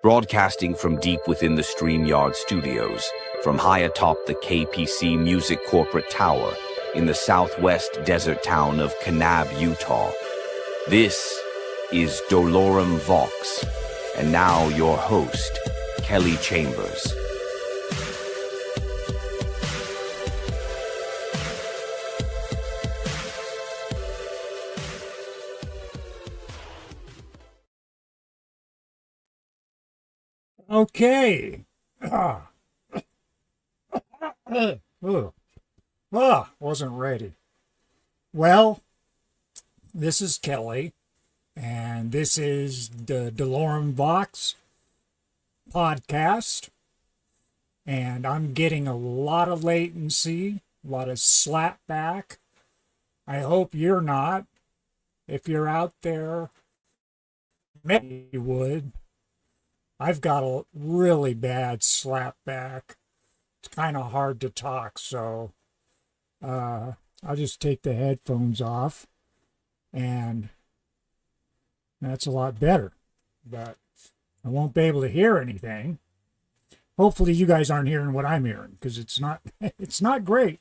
Broadcasting from deep within the StreamYard studios, from high atop the KPC Music corporate tower in the southwest desert town of Kanab, Utah. This is Dolorem Vox, and now your host, Kelly Chambers. Okay. Wasn't ready. Well, this is Kelly, and this is the Dolorem Vox podcast, and I'm getting a lot of latency, a lot of slapback. I hope you're not. If you're out there, maybe you would. I've got a really bad slapback. It's kind of hard to talk, so I'll just take the headphones off, and that's a lot better. But I won't be able to hear anything. Hopefully you guys aren't hearing what I'm hearing, because it's not great.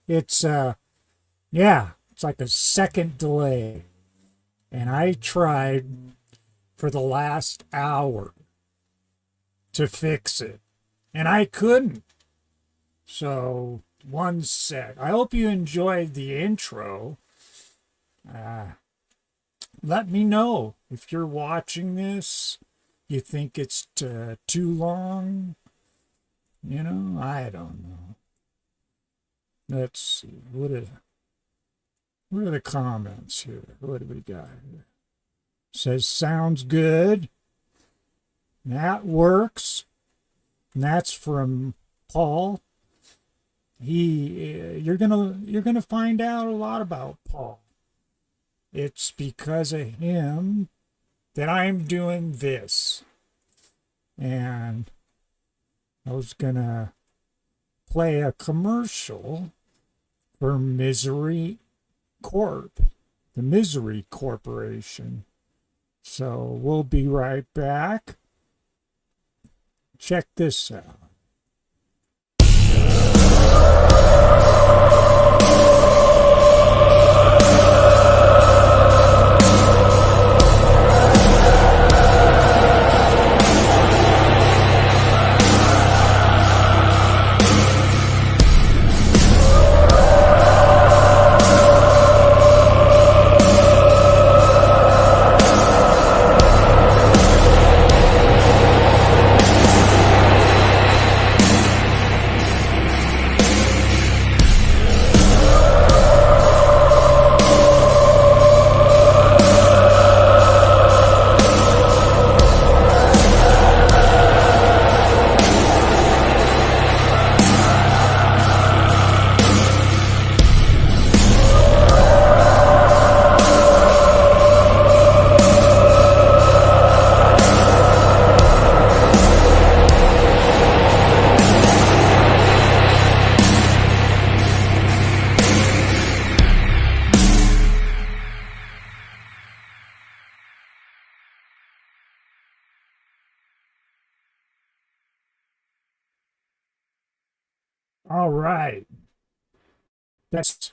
It's it's like a second delay. And I tried for the last hour to fix it, and I couldn't. So, one sec. I hope you enjoyed the intro. Let me know if you're watching this, you think it's too long. You know, I don't know. Let's see. What are the comments here? What do we got here? Says sounds good. That works. And that's from Paul. You're gonna find out a lot about Paul. It's because of him that I'm doing this. And I was gonna play a commercial for Misery Corp, the Misery Corporation. So we'll be right back. Check this out. All right. That's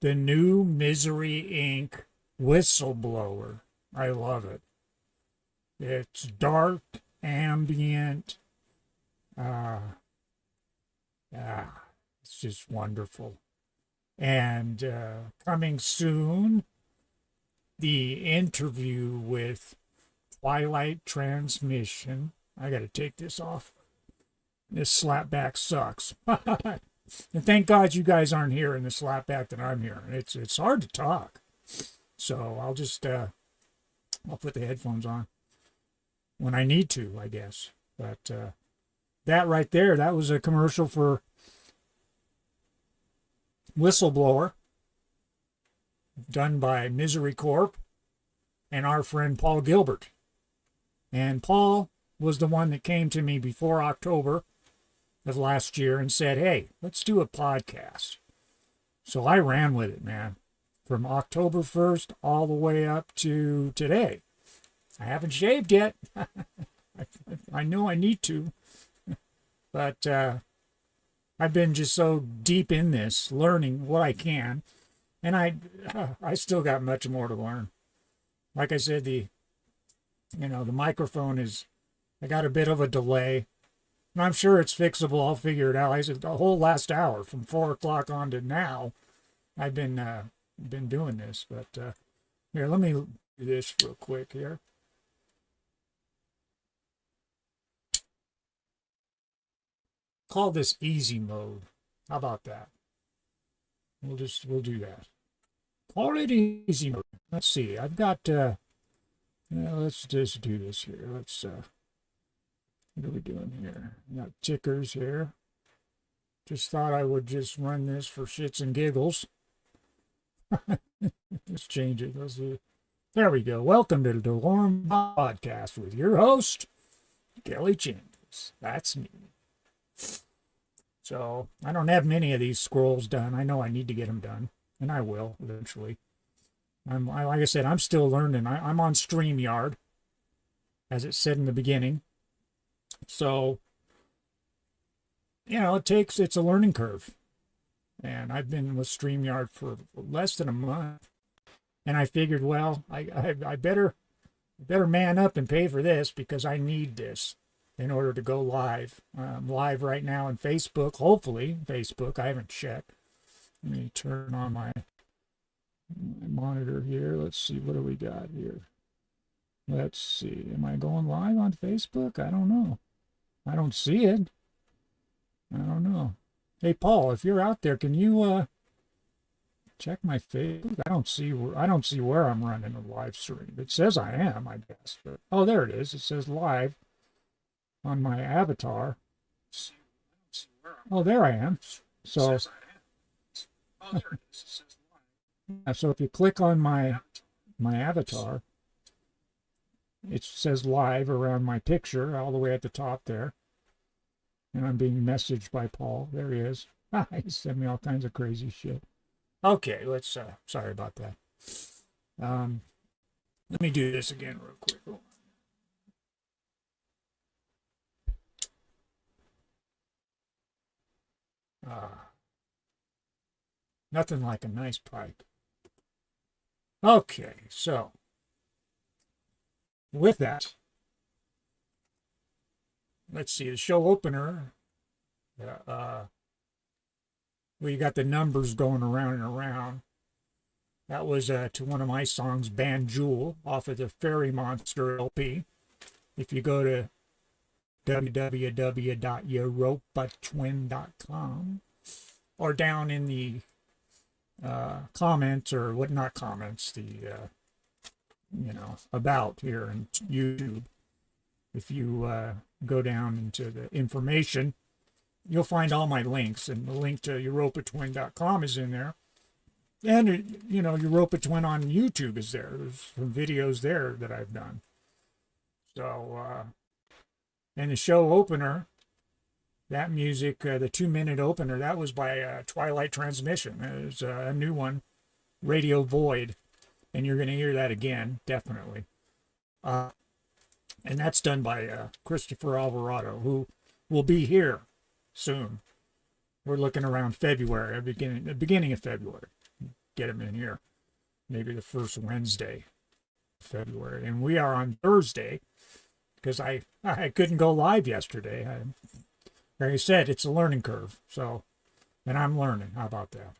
the new Misery Inc. Whistleblower. I love it. It's dark, ambient. It's just wonderful. And coming soon, the interview with Twilight Transmission. I got to take this off. This slapback sucks. And thank God you guys aren't hearing the slapback that I'm hearing. It's hard to talk. So I'll just I'll put the headphones on when I need to, I guess. But that right there, that was a commercial for Whistleblower, done by Misery Corp and our friend Paul Gilbert. And Paul was the one that came to me before October of last year and said, hey, let's do a podcast. So I ran with it, man, from October 1st all the way up to today. I haven't shaved yet. I I know I need to, but I've been just so deep in this, learning what I can, and I still got much more to learn. Like I said, the microphone is, I got a bit of a delay, and I'm sure it's fixable. I'll figure it out. I said the whole last hour from 4 o'clock on to now, I've been doing this. But here, let me do this real quick here. Call this easy mode. How about that? We'll do that. Call it easy mode. Let's see. I've got let's just do this here. Let's what are we doing here? We got tickers here. Just thought I would just run this for shits and giggles. Let's change it. Let's see. There we go. Welcome to the Dolorem Podcast with your host, Kelly Chambers. That's me. So I don't have many of these scrolls done. I know I need to get them done, and I will eventually. Like I said, I'm still learning. I'm on StreamYard, as it said in the beginning. So, it's a learning curve. And I've been with StreamYard for less than a month. And I figured, well, I better man up and pay for this because I need this in order to go live. I'm live right now on Facebook, hopefully Facebook. I haven't checked. Let me turn on my monitor here. Let's see, what do we got here? Let's see. Am I going live on Facebook? I don't know. I don't see it. I don't know. Hey Paul, if you're out there, can you check my Facebook? I don't see where I'm running a live stream. It says I am, I guess. But oh, there it is. It says live on my avatar. Oh, there I am. So so if you click on my avatar, it says live around my picture all the way at the top there. And I'm being messaged by Paul. There he is. He sent me all kinds of crazy shit. Okay, let's, sorry about that. Let me do this again real quick. Nothing like a nice pipe. Okay, so with that, let's see, the show opener, we got the numbers going around and around. That was to one of my songs, Band Jewel, off of the Fairy Monster LP. If you go to www.uropatwin.com or down in the comments, or what, not comments, the about here in YouTube, if you go down into the information, you'll find all my links, and the link to uropatwin.com is in there, and Uropatwin on YouTube is there. There's some videos there that I've done. So and the show opener, that music, the 2-minute opener, that was by Twilight Transmission. There's a new one, Radio Void, and you're going to hear that again, definitely. And that's done by Christopher Alvarado, who will be here soon. We're looking around February, the beginning of February. Get him in here. Maybe the first Wednesday of February. And we are on Thursday, because I couldn't go live yesterday. Like I said, it's a learning curve. So, and I'm learning. How about that?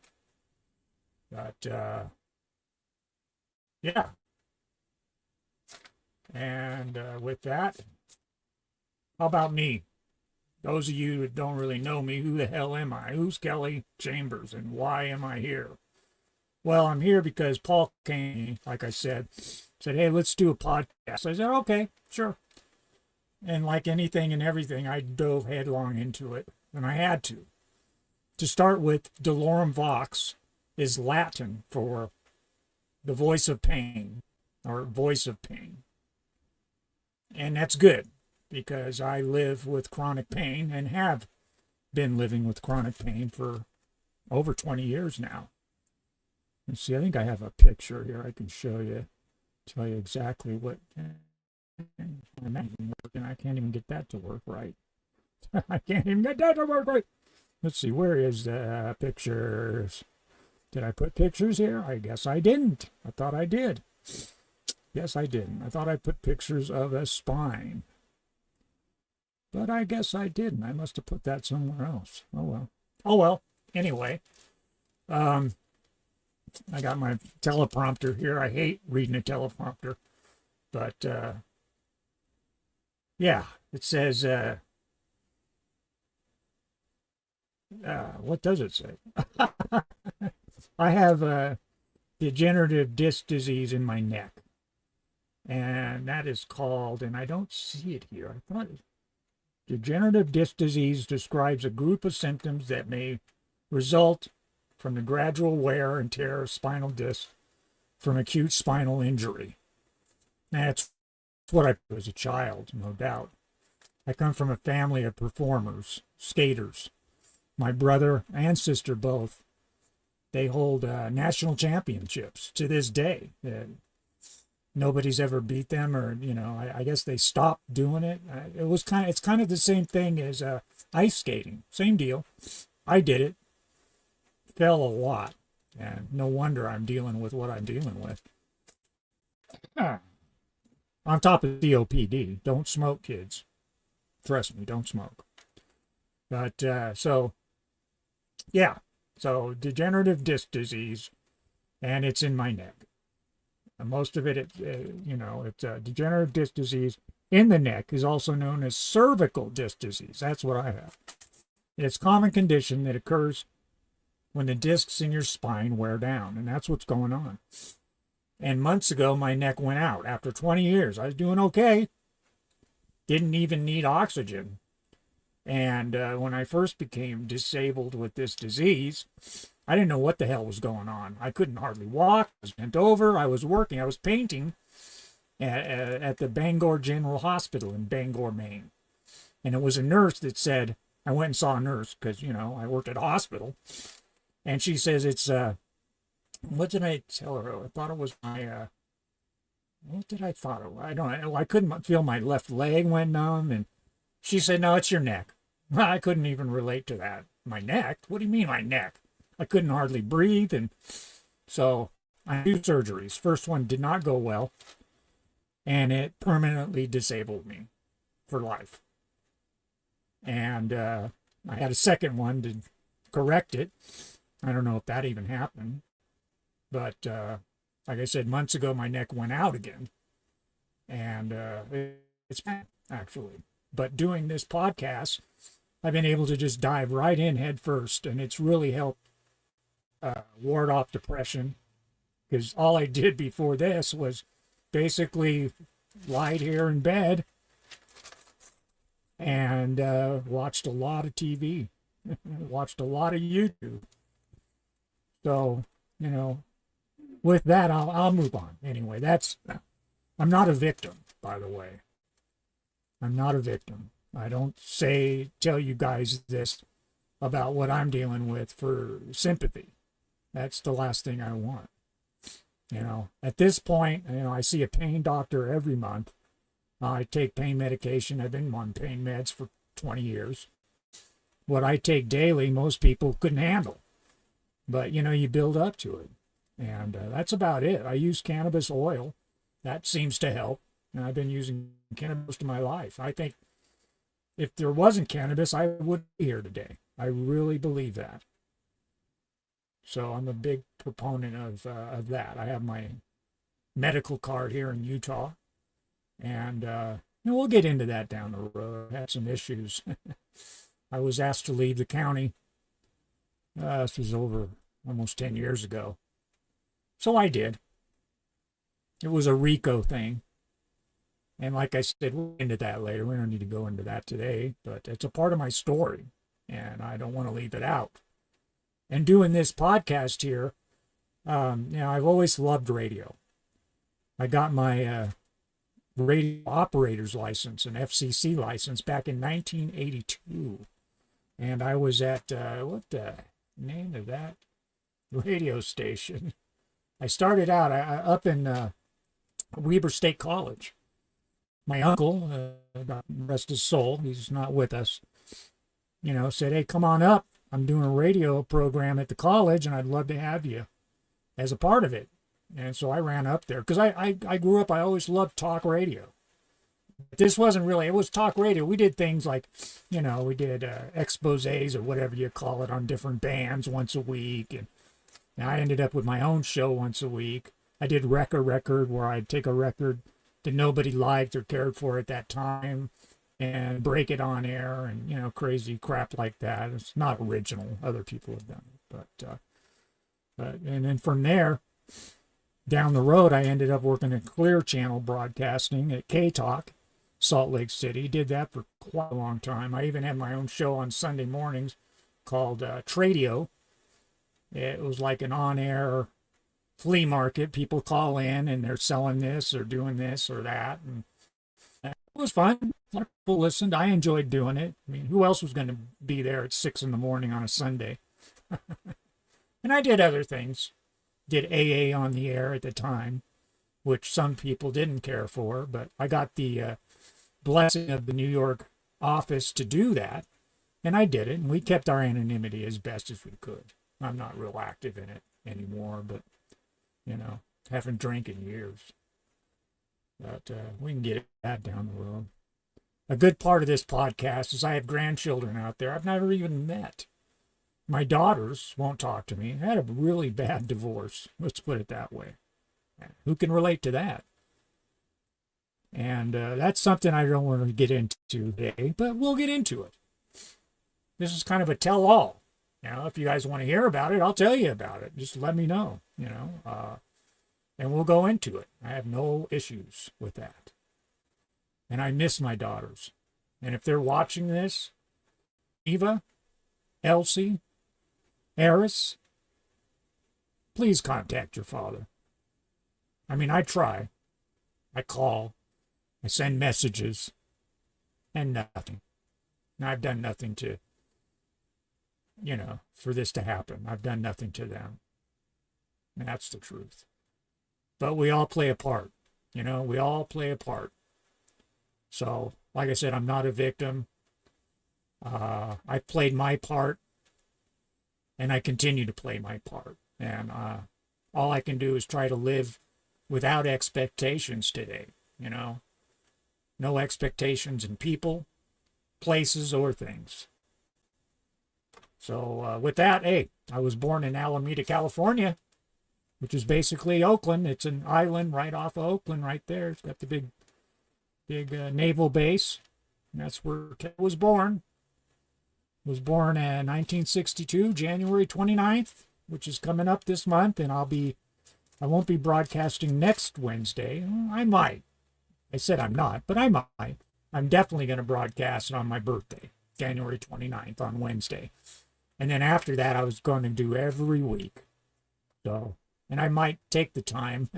But, yeah. And with that, how about me? Those of you that don't really know me, who the hell am I? Who's Kelly Chambers, and why am I here? Well, I'm here because Paul came, like I said, hey, let's do a podcast. I said, okay, sure. And like anything and everything, I dove headlong into it, and I had to. To start with, Dolorem Vox is Latin for the voice of pain, or voice of pain. And that's good, because I live with chronic pain and have been living with chronic pain for over 20 years now. Let's see, I think I have a picture here I can show you, tell you exactly what imagine working. I can't even get that to work right. I can't even get that to work right. Let's see, where is the pictures? Did I put pictures here? I guess I didn't. I thought I did. Yes, I didn't. I thought I put pictures of a spine. But I guess I didn't. I must have put that somewhere else. Oh, well. Oh, well. Anyway, I got my teleprompter here. I hate reading a teleprompter. But, yeah, it says, what does it say? I have degenerative disc disease in my neck. And that is called, and I don't see it here. I thought degenerative disc disease describes a group of symptoms that may result from the gradual wear and tear of spinal discs from acute spinal injury. That's what I was as a child, no doubt. I come from a family of performers, skaters. My brother and sister both. They hold national championships to this day. Nobody's ever beat them, or I guess they stopped doing it. It's kind of the same thing as ice skating. Same deal. I did it. Fell a lot, and no wonder I'm dealing with what I'm dealing with. On top of COPD, don't smoke, kids. Trust me, don't smoke. But so degenerative disc disease, and it's in my neck. Most of it's degenerative disc disease in the neck is also known as cervical disc disease. That's what I have. It's a common condition that occurs when the discs in your spine wear down, and that's what's going on. And months ago, my neck went out. After 20 years, I was doing okay. Didn't even need oxygen. And when I first became disabled with this disease, I didn't know what the hell was going on. I couldn't hardly walk. I was bent over. I was working. I was painting at the Bangor General Hospital in Bangor, Maine. And it was a nurse that said, I went and saw a nurse because, I worked at a hospital. And she says it's, what did I tell her? I thought it was my, what did I thought it was? I don't know. I couldn't feel my left leg went numb. And she said, no, it's your neck. I couldn't even relate to that. My neck? What do you mean my neck? I couldn't hardly breathe, and so I had 2 surgeries. First one did not go well, and it permanently disabled me for life. And I had a second one to correct it. I don't know if that even happened, but like I said, months ago, my neck went out again, and it's bad, actually. But doing this podcast, I've been able to just dive right in head first, and it's really helped ward off depression, because all I did before this was basically lie here in bed and watched a lot of TV, watched a lot of YouTube. So, with that, I'll move on. Anyway, I'm not a victim, by the way. I'm not a victim. I don't tell you guys this about what I'm dealing with for sympathy. That's the last thing I want. At this point, I see a pain doctor every month. I take pain medication. I've been on pain meds for 20 years. What I take daily, most people couldn't handle. But, you build up to it. And that's about it. I use cannabis oil. That seems to help. And I've been using cannabis most of my life. I think if there wasn't cannabis, I wouldn't be here today. I really believe that. So I'm a big proponent of that. I have my medical card here in Utah, and we'll get into that down the road. I had some issues. I was asked to leave the county. This was over almost 10 years ago. So I did. It was a RICO thing. And like I said, we'll get into that later. We don't need to go into that today, but it's a part of my story, and I don't want to leave it out. And doing this podcast here, I've always loved radio. I got my radio operator's license, an FCC license, back in 1982. And I was at, what the name of that radio station? I started out up in Weber State College. my uncle, God rest his soul, he's not with us, said, hey, come on up. I'm doing a radio program at the college and I'd love to have you as a part of it. And so I ran up there because I grew up, I always loved talk radio. This wasn't really, it was talk radio. We did things like, we did exposés or whatever you call it on different bands once a week. And I ended up with my own show once a week. I did record where I'd take a record that nobody liked or cared for at that time and break it on air and, crazy crap like that. It's not original. Other people have done it. But and then from there, down the road, I ended up working at Clear Channel Broadcasting at K-Talk, Salt Lake City. Did that for quite a long time. I even had my own show on Sunday mornings called Tradio. It was like an on-air flea market. People call in and they're selling this or doing this or that. And it was fun. A lot of people listened. I enjoyed doing it. I mean, who else was going to be there at 6 in the morning on a Sunday? And I did other things. Did AA on the air at the time, which some people didn't care for, but I got the blessing of the New York office to do that, and I did it, and we kept our anonymity as best as we could. I'm not real active in it anymore, but, haven't drank in years. But we can get that down the road. A good part of this podcast is I have grandchildren out there I've never even met. My daughters won't talk to me. I had a really bad divorce. Let's put it that way. Who can relate to that? And that's something I don't want to get into today, but we'll get into it. This is kind of a tell-all. If you guys want to hear about it, I'll tell you about it. Just let me know, and we'll go into it. I have no issues with that. And I miss my daughters. And if they're watching this, Eva, Elsie, Eris, please contact your father. I mean, I try. I call. I send messages. And nothing. And I've done nothing to, for this to happen. I've done nothing to them. And that's the truth. But we all play a part. We all play a part. So, like I said, I'm not a victim. I've played my part. And I continue to play my part. And all I can do is try to live without expectations today, No expectations in people, places, or things. So with that, hey, I was born in Alameda, California, which is basically Oakland. It's an island right off of Oakland right there. It's got the big naval base. And that's where Kel was born. Was born in 1962, January 29th, which is coming up this month, and I won't be broadcasting next Wednesday. I might. I said I'm not, but I might. I'm definitely going to broadcast on my birthday, January 29th on Wednesday. And then after that, I was going to do every week. So, and I might take the time.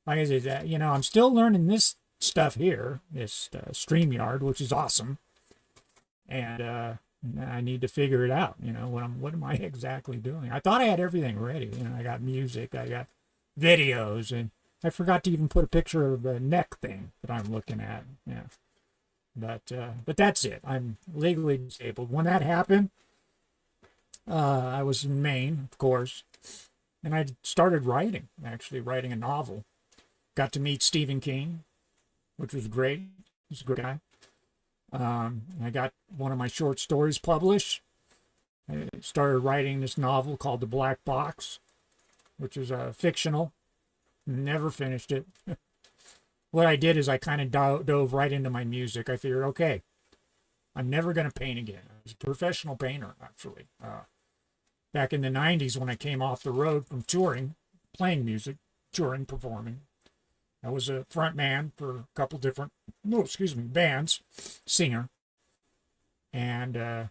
Like I said, I'm still learning this stuff here, this StreamYard, which is awesome. And, I need to figure it out. What am I exactly doing? I thought I had everything ready. I got music, I got videos, and I forgot to even put a picture of the neck thing that I'm looking at. Yeah. But that's it. I'm legally disabled. When that happened, I was in Maine, of course, and I started writing a novel. Got to meet Stephen King, which was great. He's a great guy. I got one of my short stories published. I started writing this novel called The Black Box, which is fictional. Never finished it. What I did is I kind of dove right into my music. I figured, okay, I'm never going to paint again. I was a professional painter, actually. Back in the 90s when I came off the road from touring, playing music, touring, performing. I was a front man for a couple different, bands, singer. And, I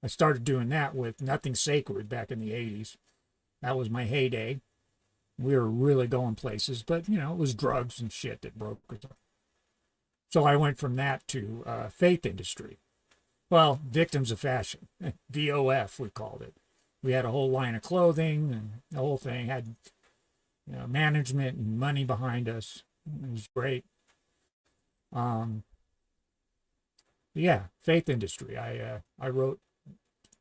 started doing that with Nothing Sacred back in the 80s. That was my heyday. We were really going places, but, it was drugs and shit that broke us up. So I went from that to faith industry. Well, victims of fashion, VOF, we called it. We had a whole line of clothing, and the whole thing had management and money behind us. It was great. Yeah, faith industry. I wrote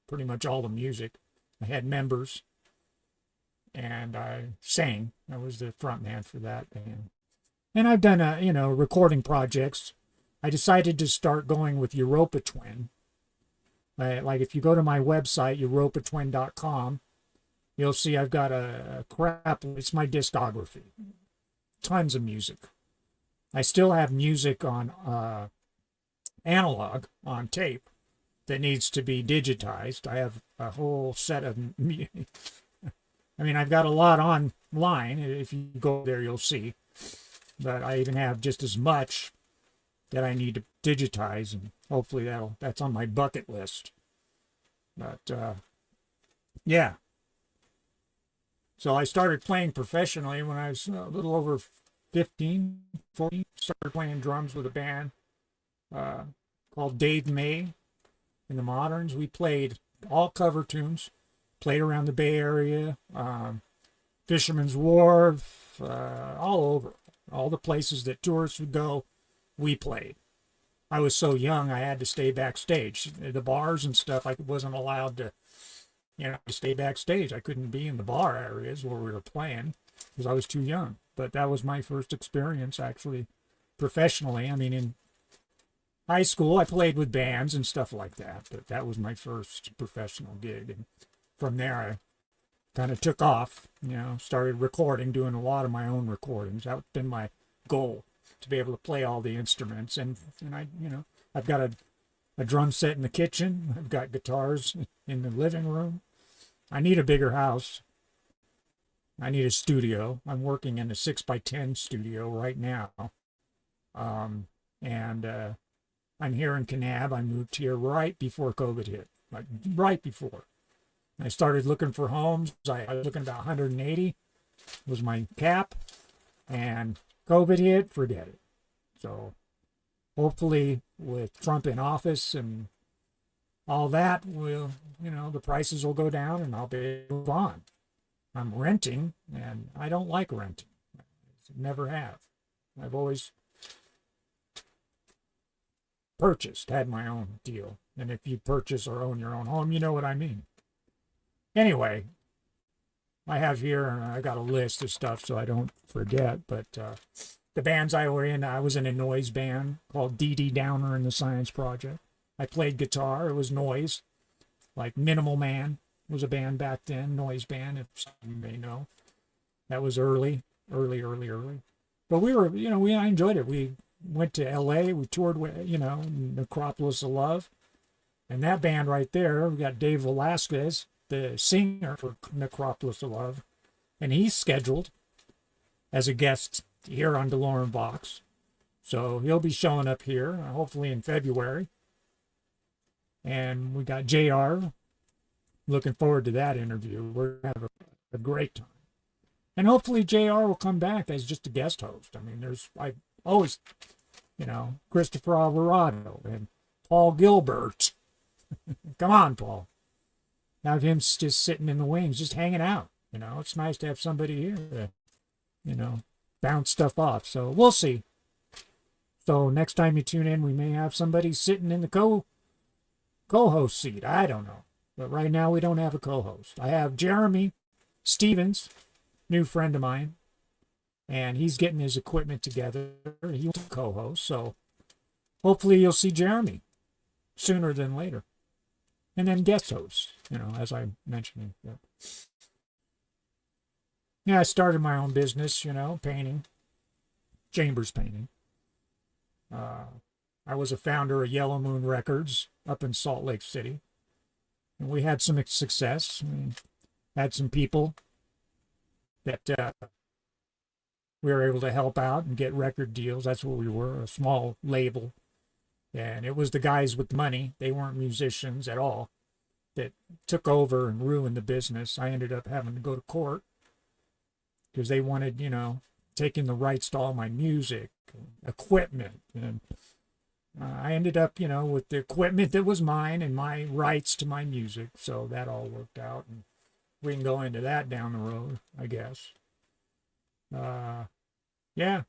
pretty much all the music. I had members, and I sang. I was the front man for that band. And I've done recording projects. I decided to start going with Uropatwin. Like if you go to my website, uropatwin.com, you'll see I've got a crap. It's my discography. Tons of music. I still have music on analog on tape that needs to be digitized. I have a whole set of I mean, I've got a lot online. If you go there, you'll see. But I even have just as much that I need to digitize, and hopefully that's on my bucket list. But yeah. So I started playing professionally when I was a little over 15, 14. Started playing drums with a band called Dave May in the Moderns. We played all cover tunes, played around the Bay Area, Fisherman's Wharf, all over. All the places that tourists would go, we played. I was so young, I had to stay backstage. The bars and stuff, I wasn't allowed to, to stay backstage. I couldn't be in the bar areas where we were playing because I was too young. But that was my first experience, actually, professionally. I mean, in high school, I played with bands and stuff like that, but that was my first professional gig. And from there, I kind of took off, started recording, doing a lot of my own recordings. That's been my goal, to be able to play all the instruments. And I, I've got a drum set in the kitchen. I've got guitars in the living room. I need a bigger house. I need a studio. I'm working in a 6x10 studio right now. And I'm here in Kanab. I moved here right before COVID hit, like right before. I started looking for homes. I was looking about 180 was my cap, and COVID hit, forget it. So hopefully with Trump in office and all that, the prices will go down and I'll be able to move on. I'm renting, and I don't like renting. Never have. I've always had my own deal. And if you purchase or own your own home, you know what I mean. Anyway, I have here, I got a list of stuff so I don't forget, but the bands I was in a noise band called D.D. Downer and the Science Project. I played guitar. It was noise, like Minimal Man was a band back then, noise band, if some of you may know. That was early. But we were, I enjoyed it. We went to L.A., we toured with, Necropolis of Love. And that band right there, we got Dave Velasquez, the singer for Necropolis of Love, and he's scheduled as a guest here on Dolorem Vox. So he'll be showing up here, hopefully in February. And we got JR. Looking forward to that interview. We're going to have a great time. And hopefully JR will come back as just a guest host. I mean, I always, Christopher Alvarado and Paul Gilbert. Come on, Paul. Have him just sitting in the wings, just hanging out. It's nice to have somebody here to, bounce stuff off. So we'll see. So next time you tune in, we may have somebody sitting in the co-host seat. I don't know. But right now we don't have a co-host. I have Jeremy Stevens, new friend of mine, and he's getting his equipment together. He'll co-host. So hopefully you'll see Jeremy sooner than later. And then guest hosts, as I mentioned. Yeah, I started my own business, painting, chambers painting. I was a founder of Yellow Moon Records up in Salt Lake City. And we had some success. We had some people that we were able to help out and get record deals. That's what we were, a small label. And it was the guys with money. They weren't musicians at all that took over and ruined the business. I ended up having to go to court because they wanted, taking the rights to all my music, equipment. And I ended up, with the equipment that was mine and my rights to my music. So that all worked out. And we can go into that down the road, I guess. Yeah.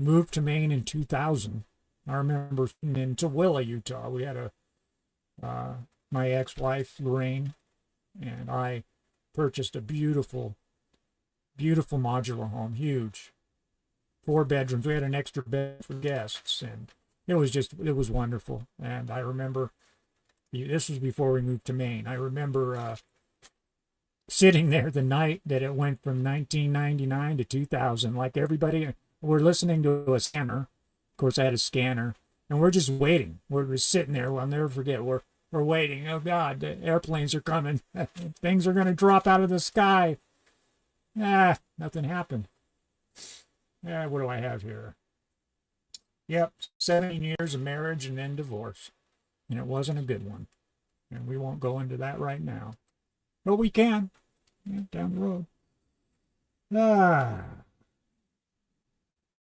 moved to Maine in 2000. I remember in Tooele, Utah, we had my ex-wife, Lorraine, and I purchased a beautiful, beautiful modular home, huge, 4 bedrooms. We had an extra bed for guests, and it was wonderful. And I remember, this was before we moved to Maine. I remember sitting there the night that it went from 1999 to 2000. Like everybody, we're listening to a scanner. Of course, I had a scanner, and we're just waiting. We're just sitting there. I'll never forget. We're waiting. Oh God, the airplanes are coming. Things are going to drop out of the sky. Nothing happened. What do I have here? Yep, 17 years of marriage and then divorce. And it wasn't a good one. And we won't go into that right now. But we can. Down the road.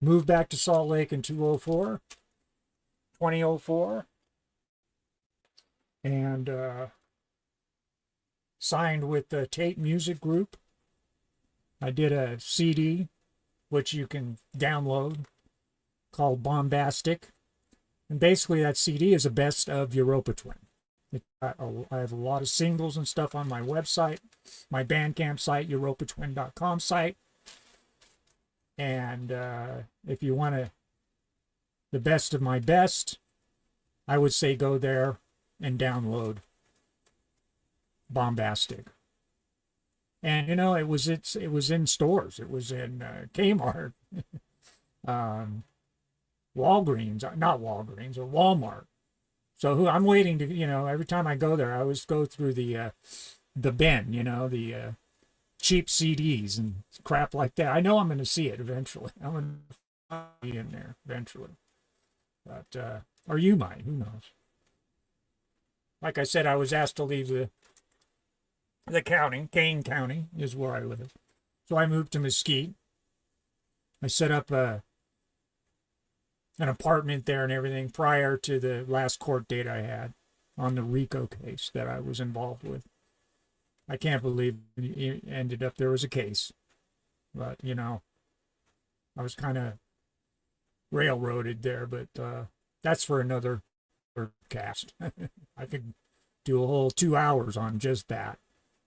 Moved back to Salt Lake in 2004. And signed with the Tate Music Group. I did a CD, which you can download, called Bombastic. And basically that CD is a best of Uropatwin. I have a lot of singles and stuff on my website, my Bandcamp site, uropatwin.com site. And if you want the best of my best, I would say go there and download Bombastic. And it was in stores. It was in Kmart, Walgreens, not Walgreens, or Walmart. So I'm waiting to, every time I go there, I always go through the bin, the cheap CDs and crap like that. I know I'm going to see it eventually. I'm going to be in there eventually. But, or you might, who knows? Like I said, I was asked to leave the county. Kane County is where I live. So I moved to Mesquite. I set up an apartment there and everything prior to the last court date I had on the RICO case that I was involved with. I can't believe it ended up there was a case. But, I was kind of railroaded there, but that's for another cast. I could do a whole 2 hours on just that.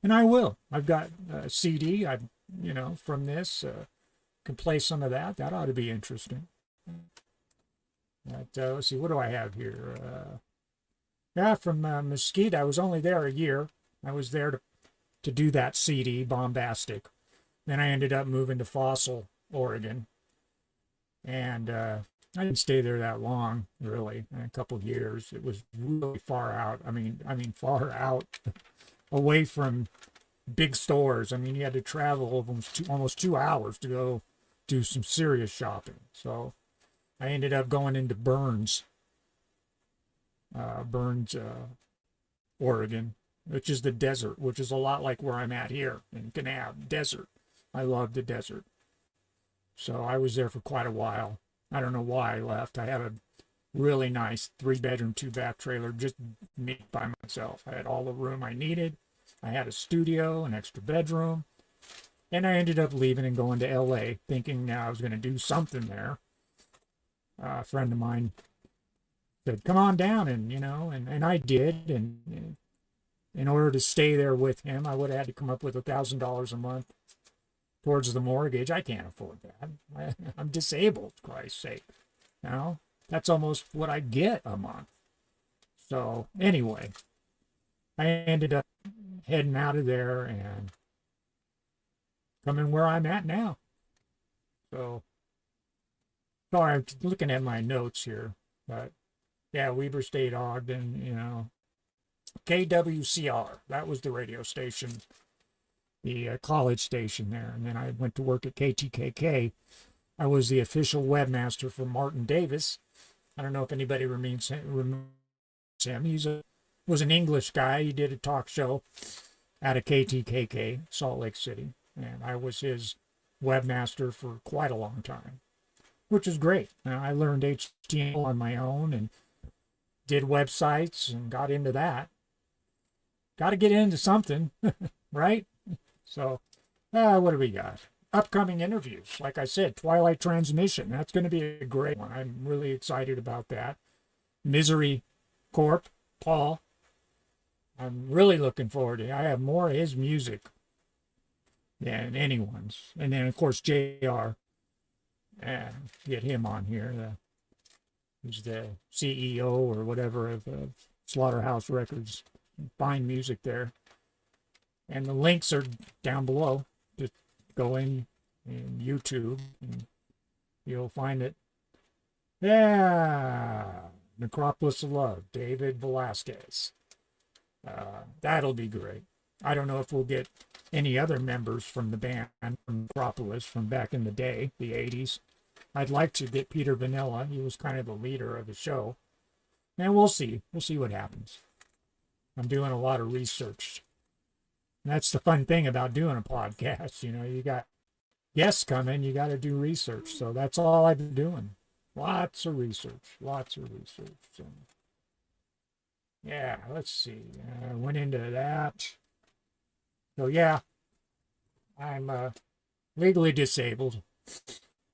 And I will. I've got a CD, from this. Can play some of that. That ought to be interesting. But, let's see, what do I have here? From Mesquite. I was only there a year. I was there to do that CD, Bombastic. Then I ended up moving to Fossil, Oregon. And I didn't stay there that long, really, a couple of years. It was really far out. I mean, far out, away from big stores. I mean, you had to travel almost 2 hours to go do some serious shopping. So I ended up going into Burns, Oregon, which is the desert, which is a lot like where I'm at here in Kanab, desert. I love the desert. So I was there for quite a while. I don't know why I left. I had a really nice 3-bedroom, 2-bath trailer, just me by myself. I had all the room I needed. I had a studio, an extra bedroom. And I ended up leaving and going to LA, thinking I was going to do something there. A friend of mine said, come on down, and I did. And in order to stay there with him, I would have had to come up with $1,000 a month towards the mortgage. I can't afford that. I'm disabled, for Christ's sake. That's almost what I get a month. So anyway, I ended up heading out of there and coming where I'm at now. So, sorry, I'm looking at my notes here, but yeah, Weber State, Ogden, KWCR, that was the radio station, the college station there. And then I went to work at KTKK. I was the official webmaster for Martin Davis. I don't know if anybody remembers him. He was an English guy. He did a talk show out of KTKK, Salt Lake City. And I was his webmaster for quite a long time, which is great. I learned HTML on my own and did websites and got into that. Got to get into something, right? So, what do we got? upcoming interviews. Like I said, Twilight Transmission. That's going to be a great one. I'm really excited about that. Misery Corp, Paul. I'm really looking forward to it. I have more of his music than anyone's. And then, of course, JR. Get him on here. He's the CEO or whatever of Slaughterhouse Records. Fine music there. And the links are down below. Just go in YouTube and you'll find it. Yeah. Necropolis of Love, David Velasquez. That'll be great. I don't know if we'll get any other members from the band from Necropolis from back in the day, the 80s. I'd like to get Peter Vanilla. He was kind of the leader of the show. And we'll see. We'll see what happens. I'm doing a lot of research. And that's the fun thing about doing a podcast. You know, you got guests coming, you got to do research. So that's all I've been doing. Lots of research. Lots of research. So, yeah, let's see. I went into that. So, yeah, I'm legally disabled.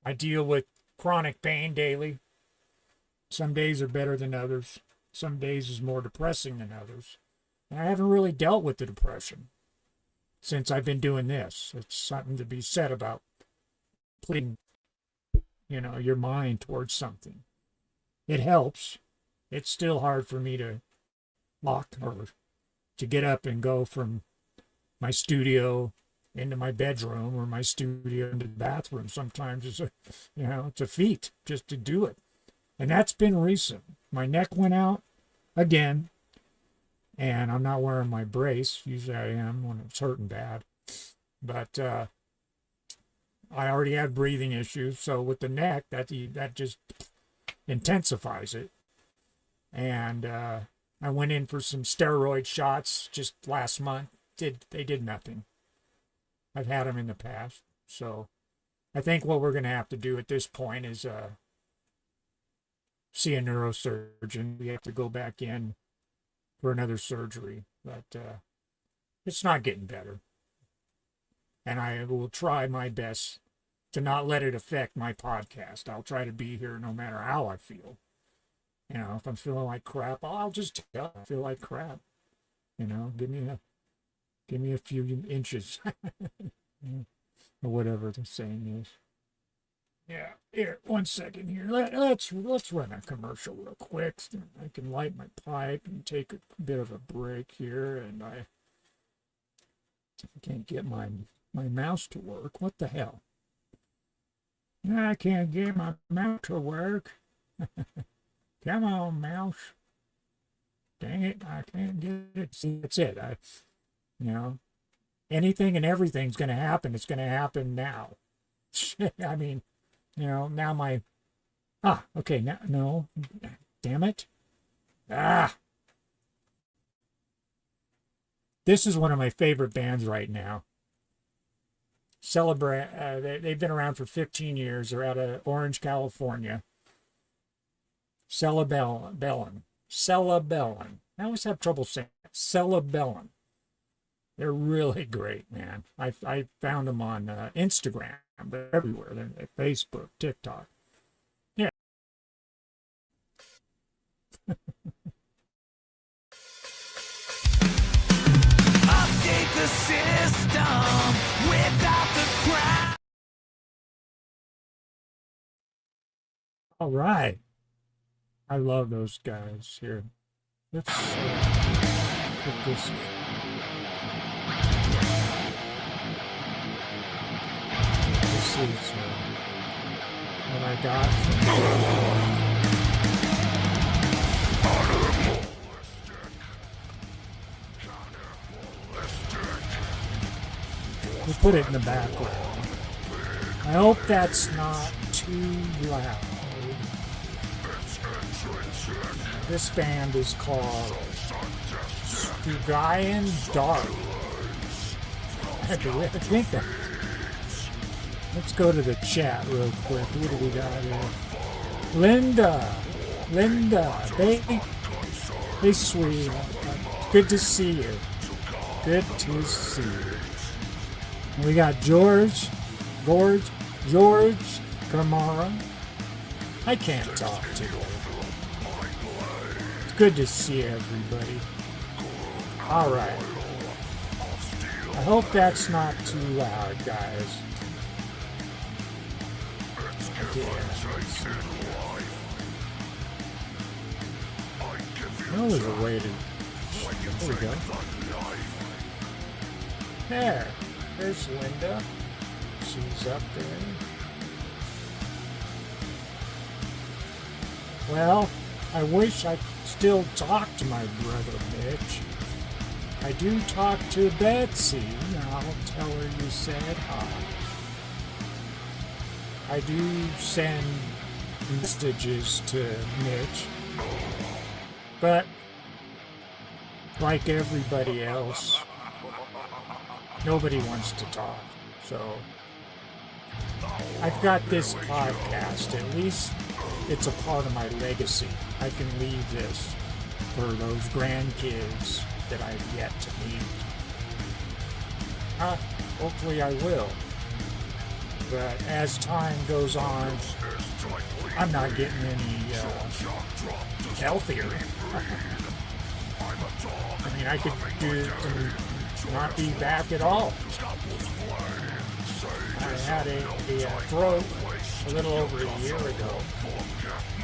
I deal with chronic pain daily. Some days are better than others. Some days is more depressing than others. And I haven't really dealt with the depression since I've been doing this. It's something to be said about putting, you know, your mind towards something. It helps. It's still hard for me to lock or to get up and go from my studio into my bedroom or my studio into the bathroom. Sometimes it's it's a feat just to do it. And that's been recent. My neck went out again, and I'm not wearing my brace. Usually I am when it's hurting bad. But I already had breathing issues, so with the neck, that just intensifies it. And I went in for some steroid shots just last month. They did nothing. I've had them in the past. So I think what we're going to have to do at this point is see a neurosurgeon. We have to go back in for another surgery. But it's not getting better. And I will try my best to not let it affect my podcast. I'll try to be here no matter how I feel. You know, if I'm feeling like crap, I'll just tell I feel like crap. You know, give me a few inches. Or whatever the saying is. Yeah, here, 1 second here. Let's run a commercial real quick. I can light my pipe and take a bit of a break here, and I can't get my mouse to work. What the hell? I can't get my mouse to work. Come on, mouse. Dang it, I can't get it. See, that's it. Anything and everything's going to happen. It's going to happen now. I mean, now my... okay, now, no. Damn it. This is one of my favorite bands right now. They've been around for 15 years. They're out of Orange, California. Cerebellum. I always have trouble saying it. Cerebellum. They're really great, man. I found them on Instagram. They're everywhere. They're at Facebook, TikTok. Yeah. Update the system without the crowd. All right. I love those guys here. Let's put this. This is what I got from. We'll put it in the background. I hope that's not too loud. This band is called Stygian Dark. I think that. Let's go to the chat real quick. What do we got here? Linda, baby, hey sweet. Good to see you. Good to see you. And we got George. George Kamara. I can't talk today. It's good to see everybody. Alright. I hope that's not too loud, guys. Oh, there's a way to... There we go. There's Linda. She's up there. Well, I wish I still talk to my brother Mitch. I do talk to Betsy. I'll tell her you said hi. I do send messages to Mitch. But, like everybody else, nobody wants to talk. So, I've got this podcast. At least it's a part of my legacy. I can leave this for those grandkids that I've yet to meet. Hopefully I will. But as time goes on, I'm not getting any healthier. I mean, I could do not be back at all. I had a stroke a little over a year ago,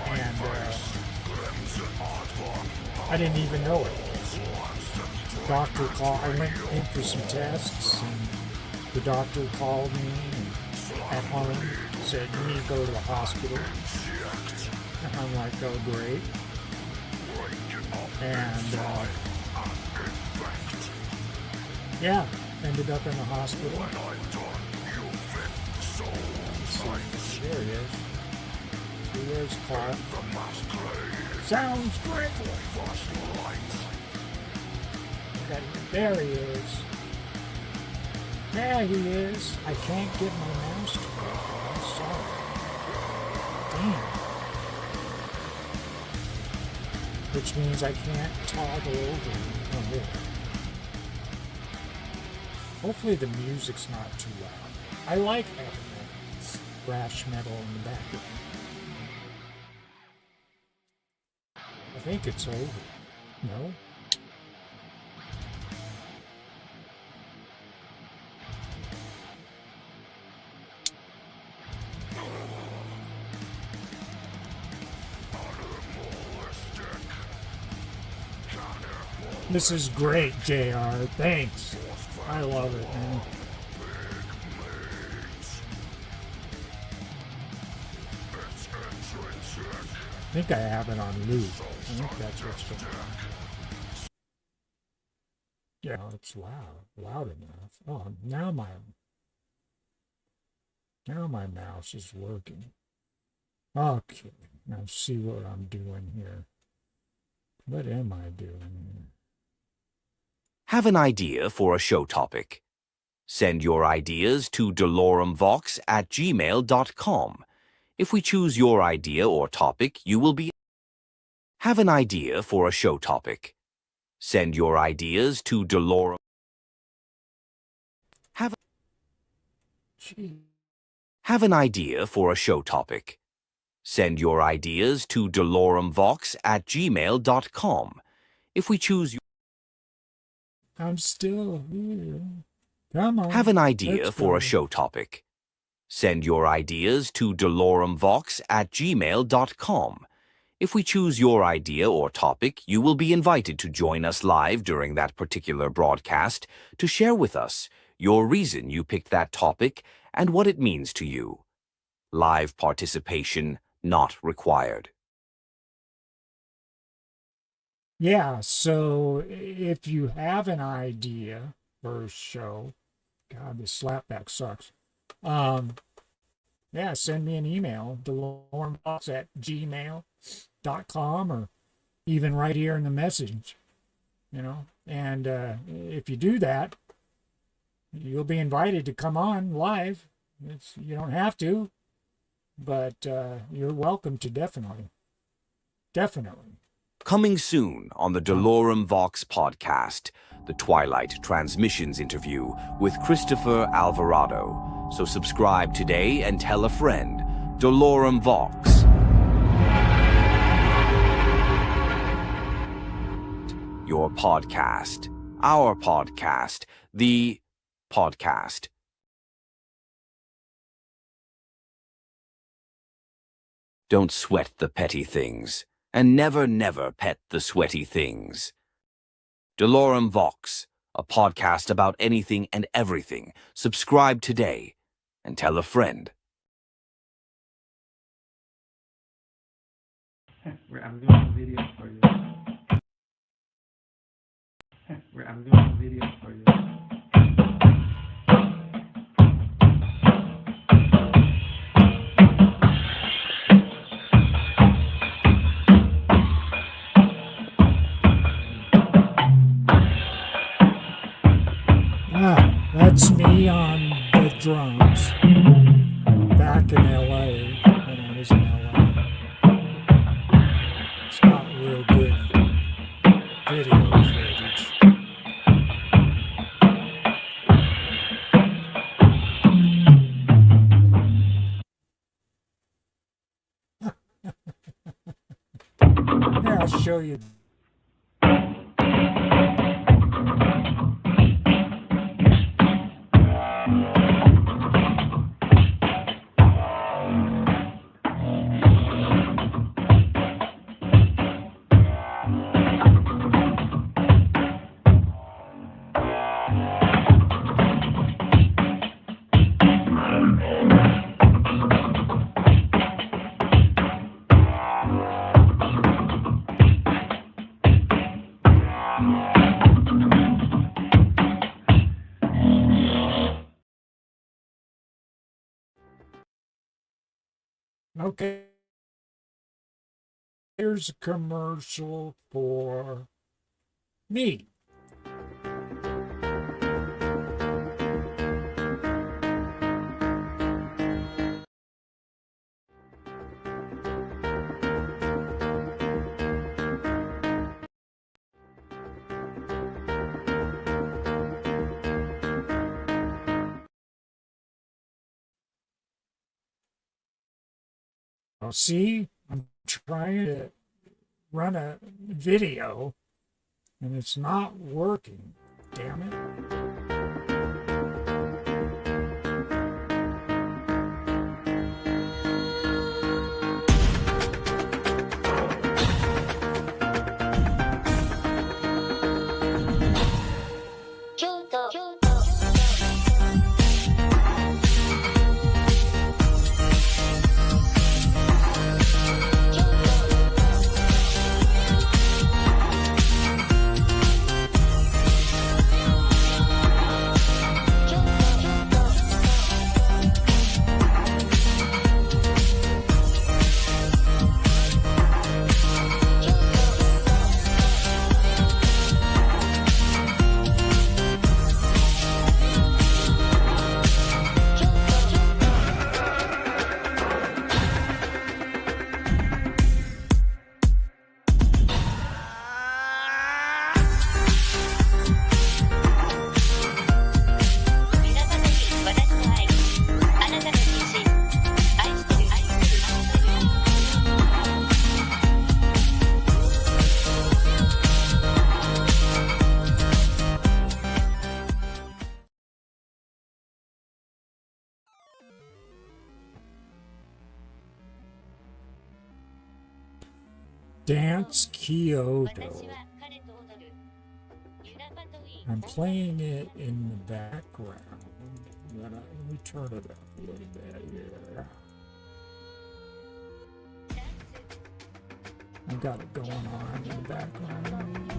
and I didn't even know it. Doctor called. I went in for some tests, and the doctor called me at home, said, "You need to go to the hospital." And I'm like, "Oh, great." And yeah, ended up in the hospital. There he is. See, there's Clark. Sounds great. There he is. There he is. I can't get my mouse to work. I'm sorry. Damn. Which means I can't toggle over from here. Hopefully the music's not too loud. I like having that thrash metal in the background. I think it's over. No? This is great, JR. Thanks. I love it, man. I think I have it on loop. I think that's what's going on. Yeah, it's loud. Loud enough. Oh, now my mouse is working. Okay, now see what I'm doing here. What am I doing here? Have an idea for a show topic? Send your ideas to doloremvox@gmail.com. If we choose your idea or topic, you will be... Have an idea for a show topic? Send your ideas to Dolorem... Have an idea for a show topic? Send your ideas to doloremvox@gmail.com. If we choose your... I'm still here. Come on. Have an idea for a show topic? Send your ideas to doloremvox@gmail.com. If we choose your idea or topic, you will be invited to join us live during that particular broadcast to share with us your reason you picked that topic and what it means to you. Live participation not required. Yeah, so if you have an idea for a show, God, this slapback sucks. Yeah, send me an email, doloremvox@gmail.com, or even right here in the message, And if you do that, you'll be invited to come on live. You don't have to, but you're welcome to, definitely. Definitely. Coming soon on the Dolorem Vox podcast, the Twilight Transmissions interview with Christopher Alvarado, So subscribe today and tell a friend. Dolorem Vox. Your podcast. Our podcast. The podcast. Don't sweat the petty things, and never, never pet the sweaty things. Dolorem Vox, a podcast about anything and everything. Subscribe today and tell a friend. I'm doing a video for you. I'm doing a video for you. That's me on the drums back in LA when I was in LA. It's not real good video footage. Yeah, I'll show you. Okay, here's a commercial for me. See, I'm trying to run a video and it's not working. Damn it. Dance Kyoto. I'm playing it in the background. Let me turn it up a little bit here. I've got it going on in the background.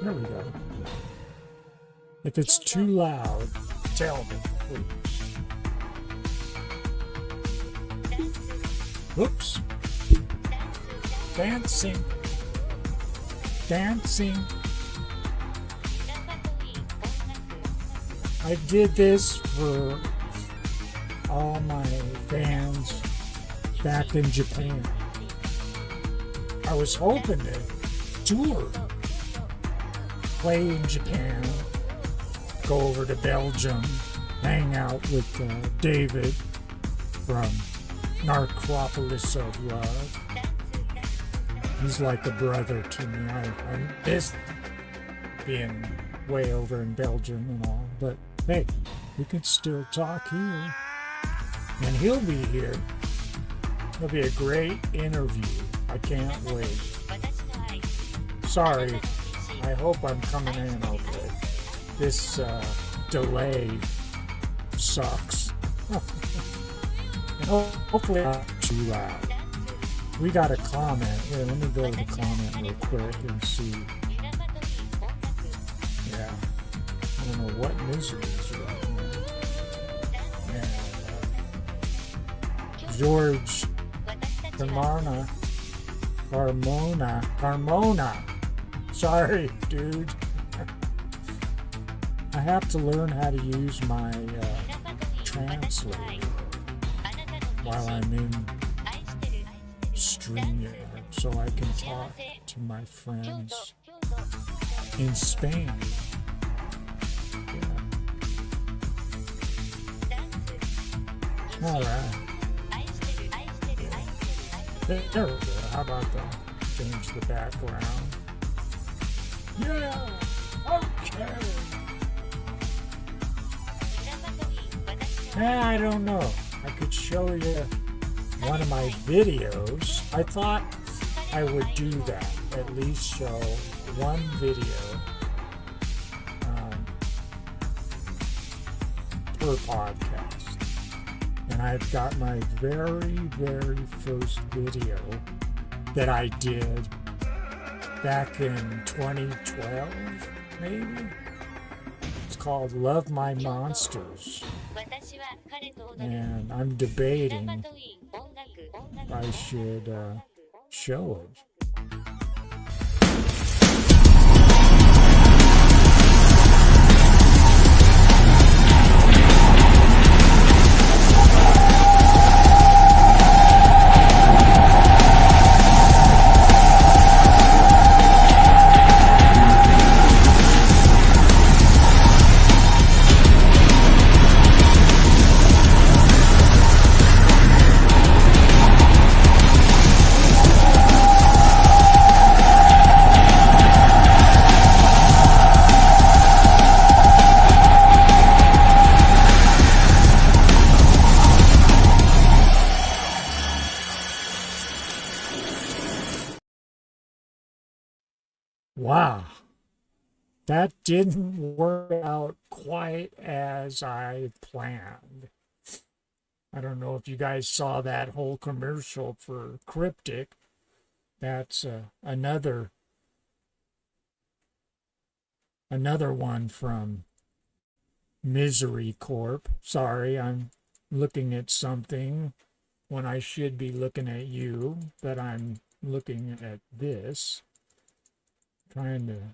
There we go. If it's too loud, tell me, please. Oops. Dancing. Dancing. I did this for all my fans back in Japan. I was hoping to tour, play in Japan, go over to Belgium, hang out with David from Narcopolis of Love. He's like a brother to me. I miss being way over in Belgium and all, but hey, we can still talk here. And he'll be here. It'll be a great interview. I can't wait. Sorry, I hope I'm coming in okay. This delay sucks. And hopefully I'm not too loud. We got a comment. Here, let me go to the comment real quick and see. Yeah. I don't know what misery is right now. And George Carmona. Sorry, dude. I have to learn how to use my translator while I'm in StreamYard so I can talk to my friends in Spain. Yeah. All right. There we go. How about that? Change the background. Yeah. Okay. I don't know. I could show you one of my videos. I thought I would do that. At least show one video per podcast. And I've got my very, very first video that I did back in 2012, maybe? It's called Love My Monsters. And I'm debating if I should show it. Wow, that didn't work out quite as I planned. I don't know if you guys saw that whole commercial for Cryptic. That's another one from Misery Corp. Sorry, I'm looking at something when I should be looking at you, but I'm looking at this. Trying to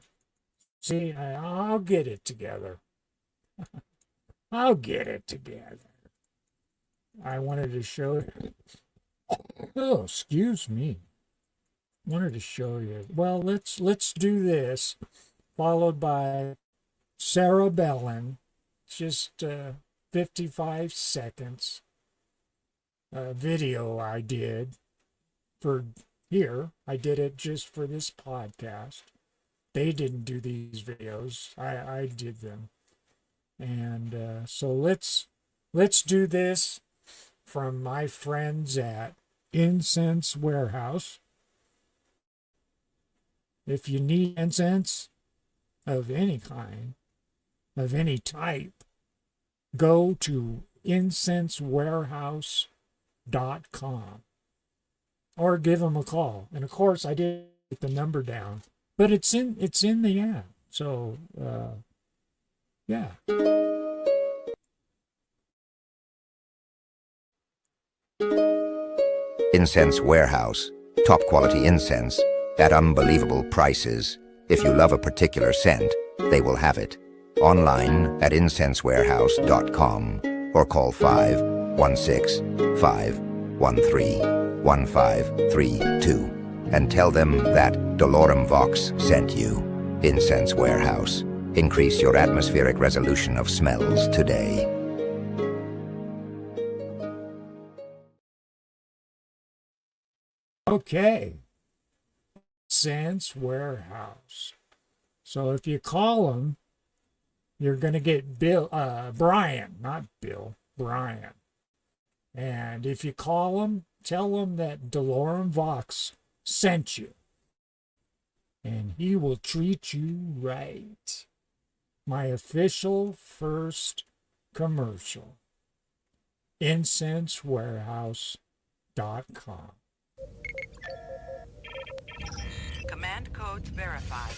see, I'll get it together. I'll get it together. I wanted to show you. Oh, excuse me. Wanted to show you. Well, let's do this, followed by Sarah Bellin. Just 55 seconds video I did for here. I did it just for this podcast. They didn't do these videos. I did them. And so let's do this from my friends at Incense Warehouse. If you need incense of any kind, of any type, go to incensewarehouse.com or give them a call. And of course, I did get the number down. But it's in the app, so yeah. Incense Warehouse, top quality incense at unbelievable prices. If you love a particular scent, they will have it. Online at incensewarehouse.com or call 516-513-1532. And tell them that Dolorem Vox sent you. Incense Warehouse. Increase your atmospheric resolution of smells today. Okay. Incense Warehouse. So if you call them, you're going to get Brian, not Bill, Brian. And if you call them, tell them that Dolorem Vox sent you. And he will treat you right. My official first commercial. IncenseWarehouse.com. Command codes verified.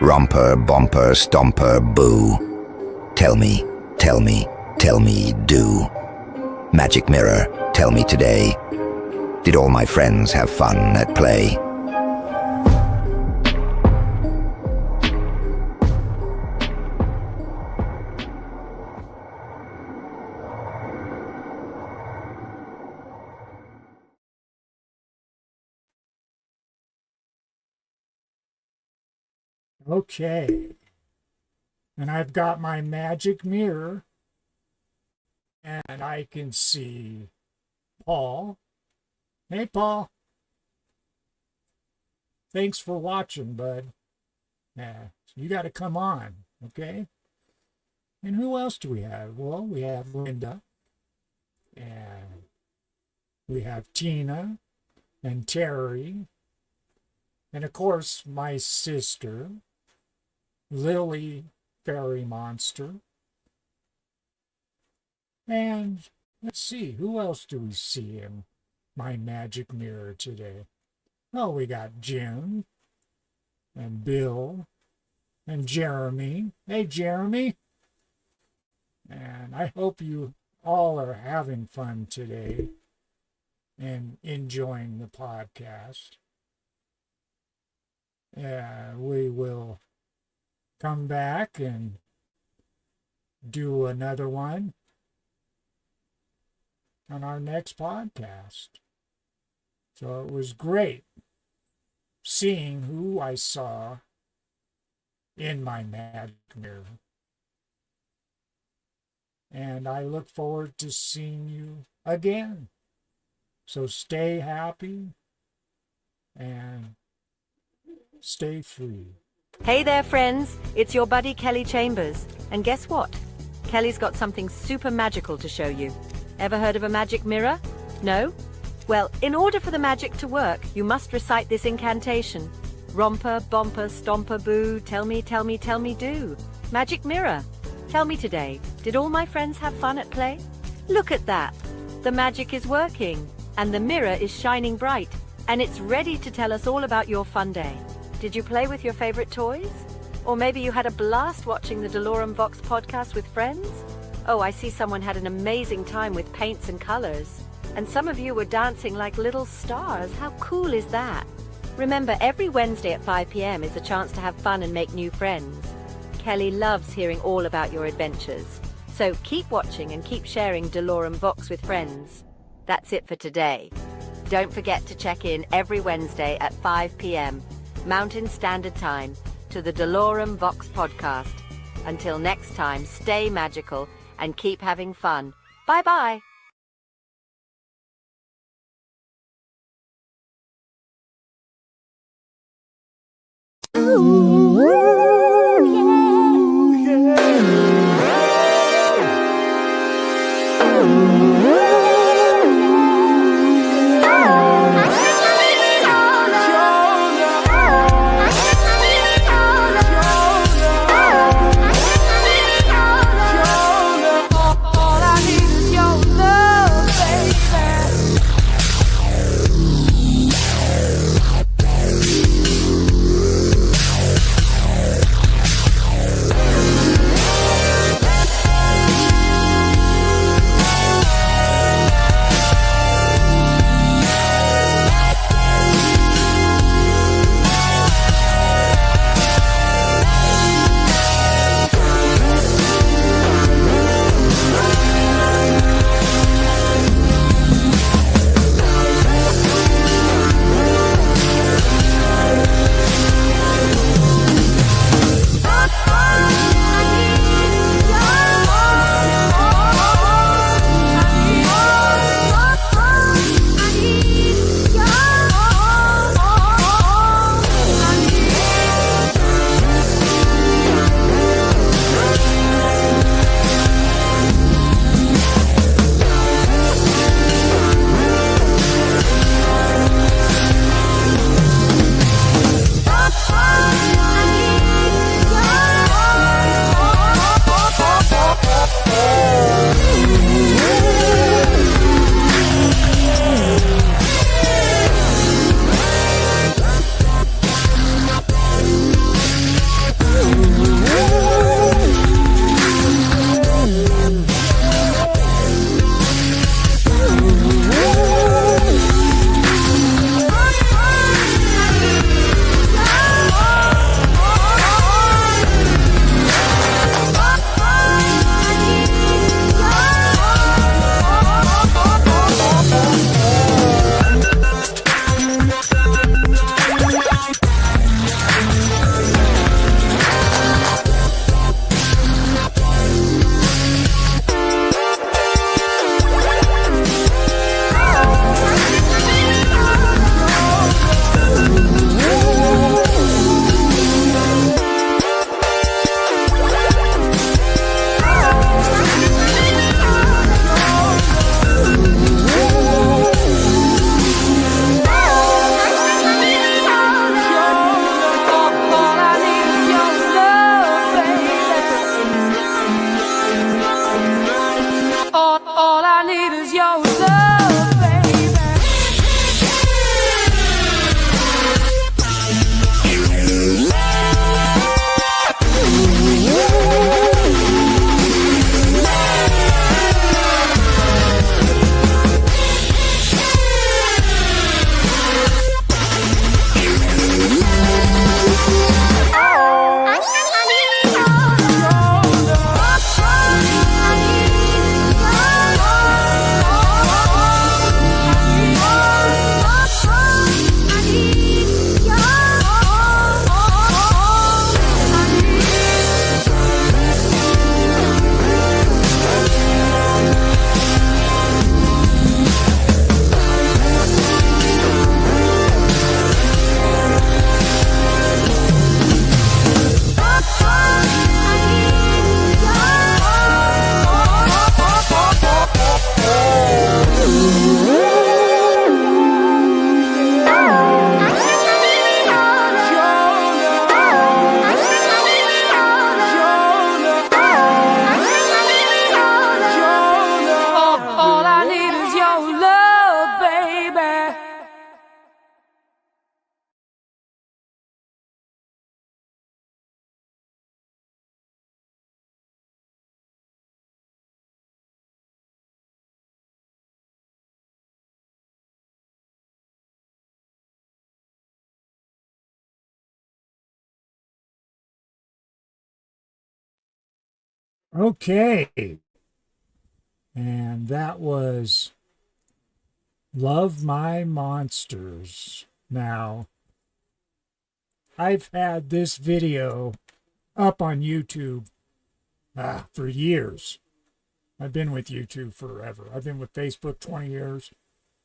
Romper, bomper, stomper, boo. Tell me, tell me, tell me, do. Magic mirror, tell me today. Did all my friends have fun at play? Okay. And I've got my magic mirror. And I can see Paul. Hey, Paul. Thanks for watching, bud. You got to come on, okay? And who else do we have? Well, we have Linda. And we have Tina and Terry. And, of course, my sister, Lily Fairy Monster. And let's see, who else do we see in my magic mirror today? Oh, we got Jim and Bill and Jeremy. Hey, Jeremy. And I hope you all are having fun today and enjoying the podcast. We will come back and do another one on our next podcast. So it was great seeing who I saw in my magic mirror. And I look forward to seeing you again. So stay happy and stay free. Hey there, friends. It's your buddy Kelly Chambers. And guess what? Kelly's got something super magical to show you. Ever heard of a magic mirror? No? Well, in order for the magic to work, you must recite this incantation. Romper, bomper, stomper, boo, tell me, tell me, tell me, do. Magic mirror, tell me today, did all my friends have fun at play? Look at that. The magic is working, and the mirror is shining bright, and it's ready to tell us all about your fun day. Did you play with your favorite toys? Or maybe you had a blast watching the Dolorem Vox podcast with friends? Oh, I see someone had an amazing time with paints and colors. And some of you were dancing like little stars. How cool is that? Remember, every Wednesday at 5 p.m. is a chance to have fun and make new friends. Kelly loves hearing all about your adventures. So keep watching and keep sharing Dolorem Vox with friends. That's it for today. Don't forget to check in every Wednesday at 5 p.m. Mountain Standard Time to the Dolorem Vox podcast. Until next time, stay magical and keep having fun. Bye-bye. Okay. And that was Love My Monsters. Now, I've had this video up on YouTube for years. I've been with YouTube forever. I've been with Facebook 20 years,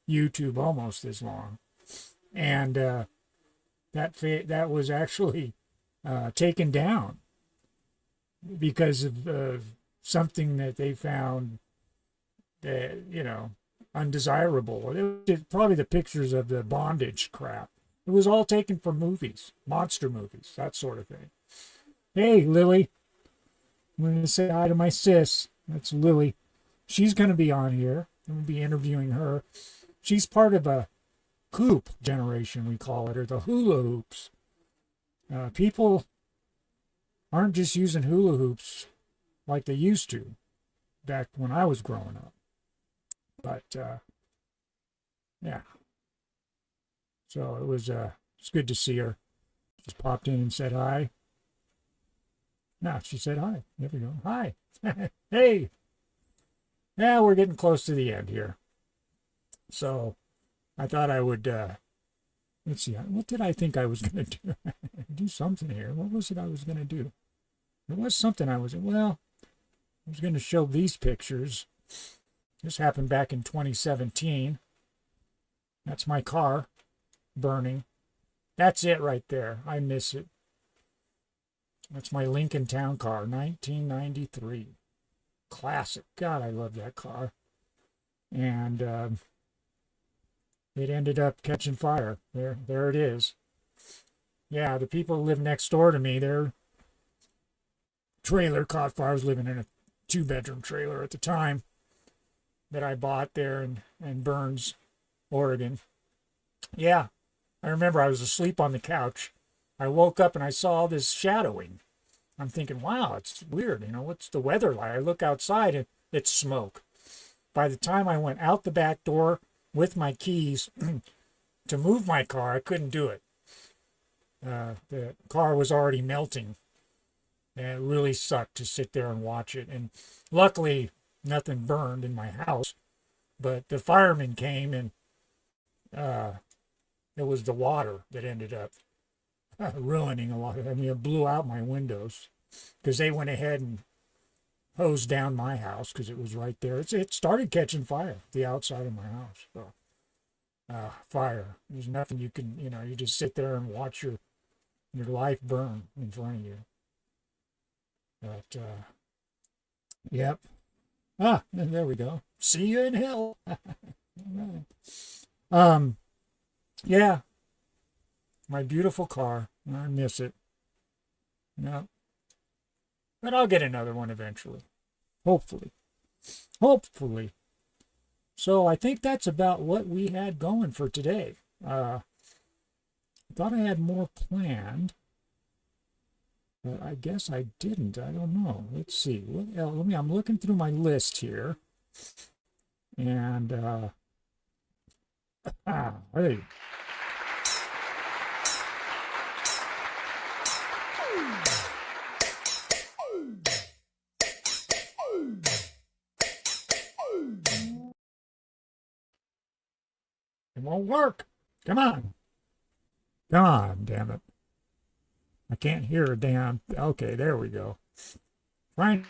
YouTube almost as long. And that was actually taken down because of something that they found that, undesirable. It was probably the pictures of the bondage crap. It was all taken from movies, monster movies, that sort of thing. Hey, Lily. I'm going to say hi to my sis. That's Lily. She's going to be on here. I'm going to be interviewing her. She's part of a hoop generation, we call it, or the hula hoops. People aren't just using hula hoops like they used to back when I was growing up. But, yeah. So it was it's good to see her. Just popped in and said hi. Now she said hi. There we go. Hi. Hey. Yeah, we're getting close to the end here. So I thought I would, let's see, what did I think I was going to do? Do something here. What was it I was going to do? There was something I was going to show these pictures. This happened back in 2017. That's my car burning. That's it right there. I miss it. That's my Lincoln Town car, 1993. Classic. God, I love that car. And it ended up catching fire. There it is. Yeah, the people who live next door to me, their trailer caught fire. I was living in a 2-bedroom trailer at the time that I bought there in Burns, Oregon. Yeah, I remember I was asleep on the couch. I woke up and I saw this shadowing. I'm thinking, wow, it's weird. What's the weather like? I look outside and it's smoke. By the time I went out the back door with my keys to move my car, I couldn't do it. The car was already melting. And it really sucked to sit there and watch it. And luckily, nothing burned in my house. But the firemen came and it was the water that ended up ruining a lot of it. It blew out my windows because they went ahead and hosed down my house because it was right there. It started catching fire, the outside of my house. So, fire. There's nothing you can, you just sit there and watch your life burn in front of you. But, yep. There we go. See you in hell. Yeah. My beautiful car. I miss it. No. But I'll get another one eventually. Hopefully. Hopefully. So I think that's about what we had going for today. I thought I had more planned. But I guess I didn't. I don't know. Let's see. What else? I'm looking through my list here. And, hey. It won't work. Come on. Come on, damn it. I can't hear a damn. Okay, there we go. Fine.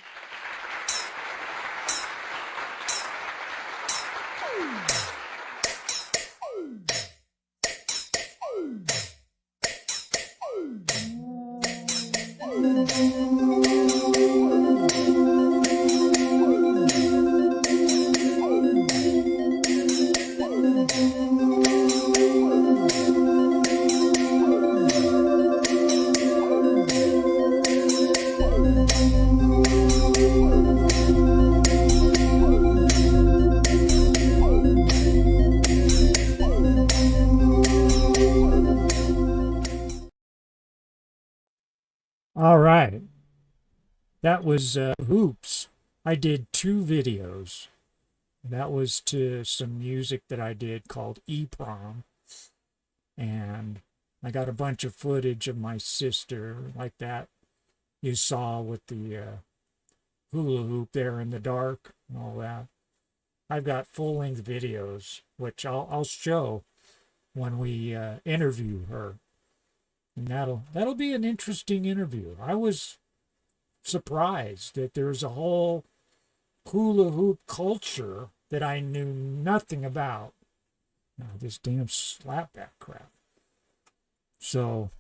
All right. That was Hoops. I did 2 videos. That was to some music that I did called E-Prom. And I got a bunch of footage of my sister like that you saw with the hula hoop there in the dark and all that. I've got full-length videos, which I'll show when we interview her. And that'll be an interesting interview. I was surprised that there's a whole hula hoop culture that I knew nothing about. This damn slapback crap. So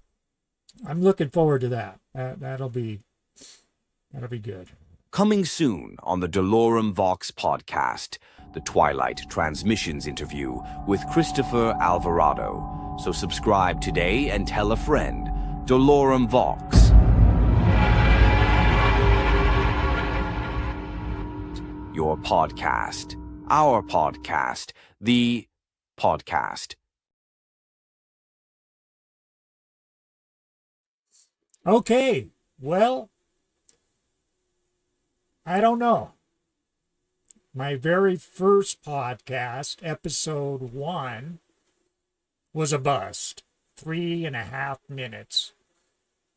I'm looking forward to that. That'll be good. Coming soon on the Dolorem Vox podcast, the Twilight Transmissions interview with Christopher Alvarado. So subscribe today and tell a friend. Dolorem Vox. Your podcast. Our podcast. The podcast. Okay, well, I don't know. My very first podcast, episode 1, was a bust. 3.5 minutes.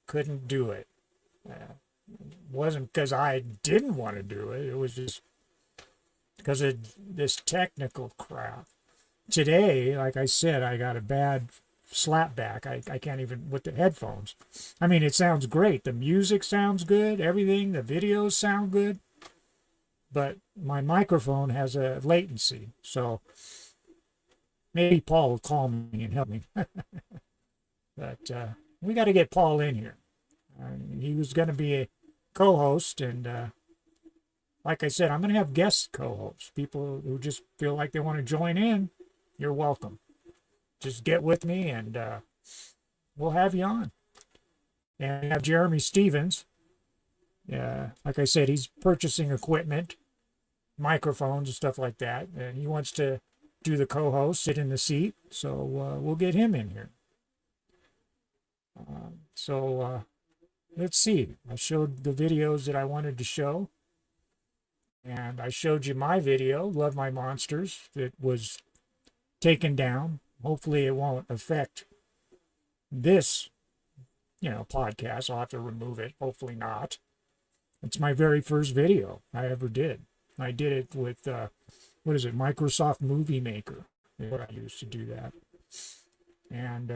Couldn't do it. Wasn't because I didn't want to do it. It was just because of this technical crap. Today, like I said, I got a bad slapback. I can't even, with the headphones. I mean, it sounds great. The music sounds good. Everything, the videos sound good. But my microphone has a latency. So maybe Paul will call me and help me. But we got to get Paul in here. He was going to be a co-host, and like I said, I'm going to have guest co-hosts. People who just feel like they want to join in, you're welcome. Just get with me, and we'll have you on. And I have Jeremy Stevens. Like I said, he's purchasing equipment, microphones and stuff like that, and he wants to do the co-host, sit in the seat, so we'll get him in here. Let's see. I showed the videos that I wanted to show, and I showed you my video, Love My Monsters, that was taken down. Hopefully it won't affect this, podcast. I'll have to remove it. Hopefully not. It's my very first video I ever did. I did it with, Microsoft Movie Maker. Is what I used to do that. And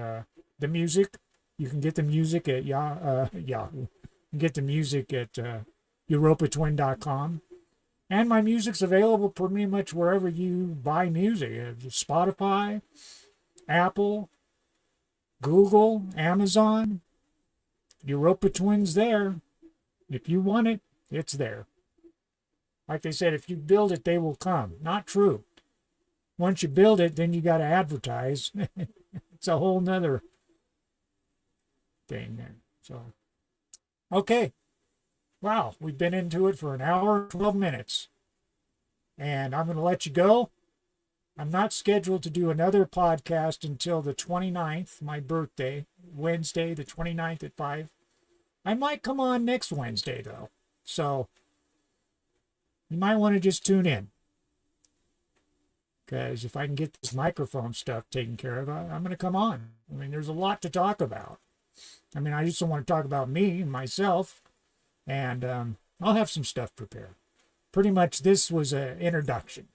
the music, you can get the music at Yahoo. You can get the music at uropatwin.com. And my music's available pretty much wherever you buy music. Spotify, Apple, Google, Amazon. Uropatwin's there. If you want it, it's there. Like they said, if you build it, they will come. Not true. Once you build it, then you got to advertise. It's a whole nother thing there. So, okay. Wow, we've been into it for an hour and 12 minutes. And I'm going to let you go. I'm not scheduled to do another podcast until the 29th, my birthday, Wednesday, the 29th at 5. I might come on next Wednesday, though. So, you might want to just tune in. Because if I can get this microphone stuff taken care of, I'm going to come on. I mean, there's a lot to talk about. I mean, I just don't want to talk about me and myself. And I'll have some stuff prepared. Pretty much this was an introduction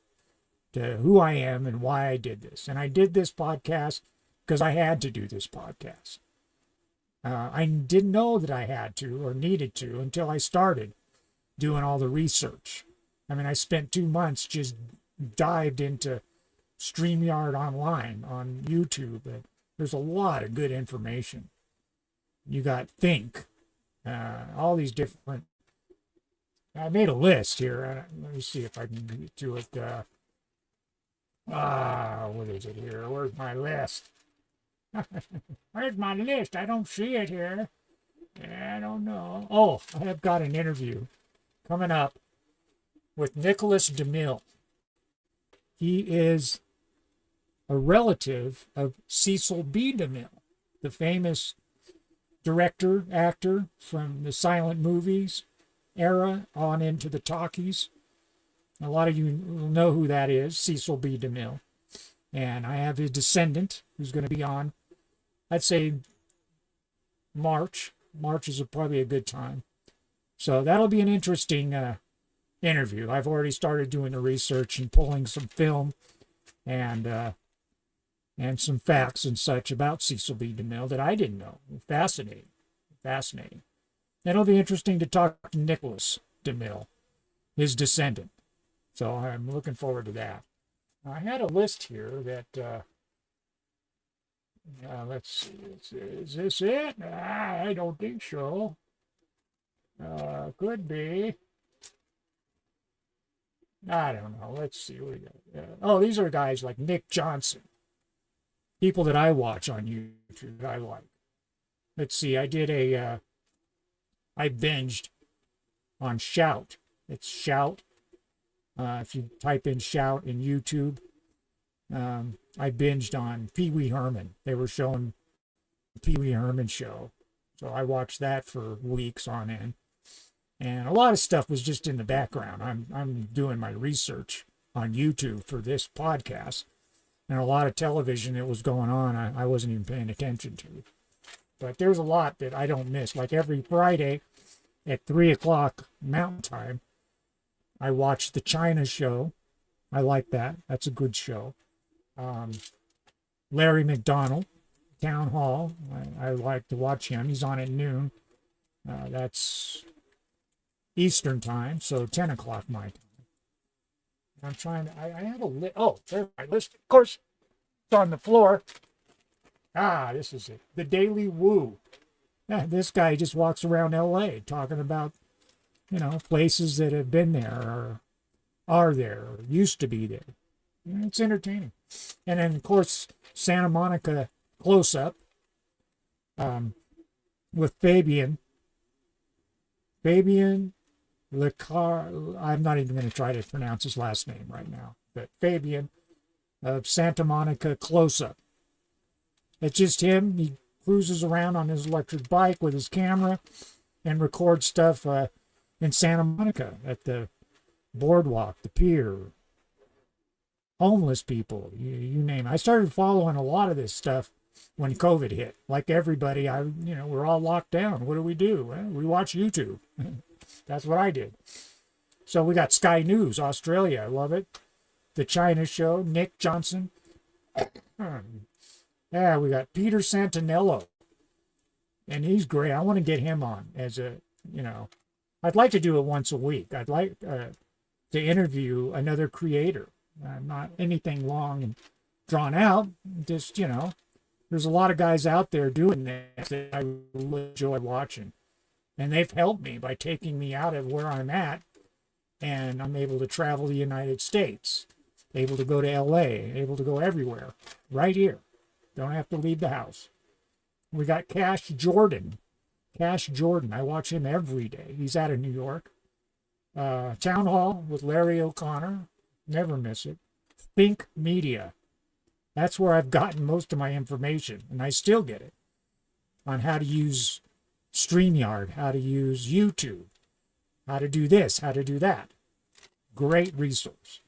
to who I am and why I did this. And I did this podcast because I had to do this podcast. I didn't know that I had to or needed to until I started doing all the research. I mean, I spent 2 months just dived into StreamYard Online on YouTube. There's a lot of good information. You got Think, all these different. I made a list here. Let me see if I can get to it. What is it here? Where's my list? Where's my list? I don't see it here. I don't know. Oh, I have got an interview coming up with Nicholas DeMille. He is a relative of Cecil B. DeMille, the famous director, actor from the silent movies era on into the talkies. A lot of you will know who that is, Cecil B. DeMille. And I have his descendant who's going to be on, I'd say, March. March is probably a good time. So that'll be an interesting interview. I've already started doing the research and pulling some film and some facts and such about Cecil B. DeMille that I didn't know. Fascinating. Fascinating. It'll be interesting to talk to Nicholas DeMille, his descendant. So I'm looking forward to that. I had a list here that, let's see, is this it? I don't think so. Could be. I don't know. Let's see what we got. Oh, these are guys like Nick Johnson. People that I watch on YouTube that I like. Let's see. I binged on Shout. It's Shout. If you type in Shout in YouTube, I binged on Pee Wee Herman. They were showing the Pee Wee Herman show. So I watched that for weeks on end. And a lot of stuff was just in the background. I'm doing my research on YouTube for this podcast. And a lot of television that was going on, I wasn't even paying attention to. But there's a lot that I don't miss. Like every Friday at 3 o'clock Mountain Time, I watch the China show. I like that. That's a good show. Larry McDonald, Town Hall. I like to watch him. He's on at noon. That's Eastern time, so 10 o'clock my time. I'm trying to, I have a list. Oh, there's my list. Of course, it's on the floor. This is it. The Daily Woo. This guy just walks around L.A. talking about, places that have been there or are there or used to be there. It's entertaining. And then, of course, Santa Monica Close-Up with Fabian. Fabian Lecar. I'm not even going to try to pronounce his last name right now. But Fabian of Santa Monica Close-Up. It's just him. He cruises around on his electric bike with his camera and records stuff in Santa Monica at the boardwalk, the pier, homeless people, you name it. I started following a lot of this stuff when COVID hit. Like everybody, we're all locked down. What do? Well, we watch YouTube. That's what I did. So we got Sky News, Australia. I love it. The China Show, Nick Johnson. Yeah, we got Peter Santinello. And he's great. I want to get him on as I'd like to do it once a week. I'd like to interview another creator. Not anything long and drawn out. Just, there's a lot of guys out there doing this that I enjoy watching. And they've helped me by taking me out of where I'm at. And I'm able to travel the United States. Able to go to L.A. Able to go everywhere. Right here. Don't have to leave the house. We got Cash Jordan. Cash Jordan. I watch him every day. He's out of New York. Town Hall with Larry O'Connor. Never miss it. Think Media. That's where I've gotten most of my information, and I still get it, on how to use StreamYard, how to use YouTube, how to do this, how to do that. Great resource.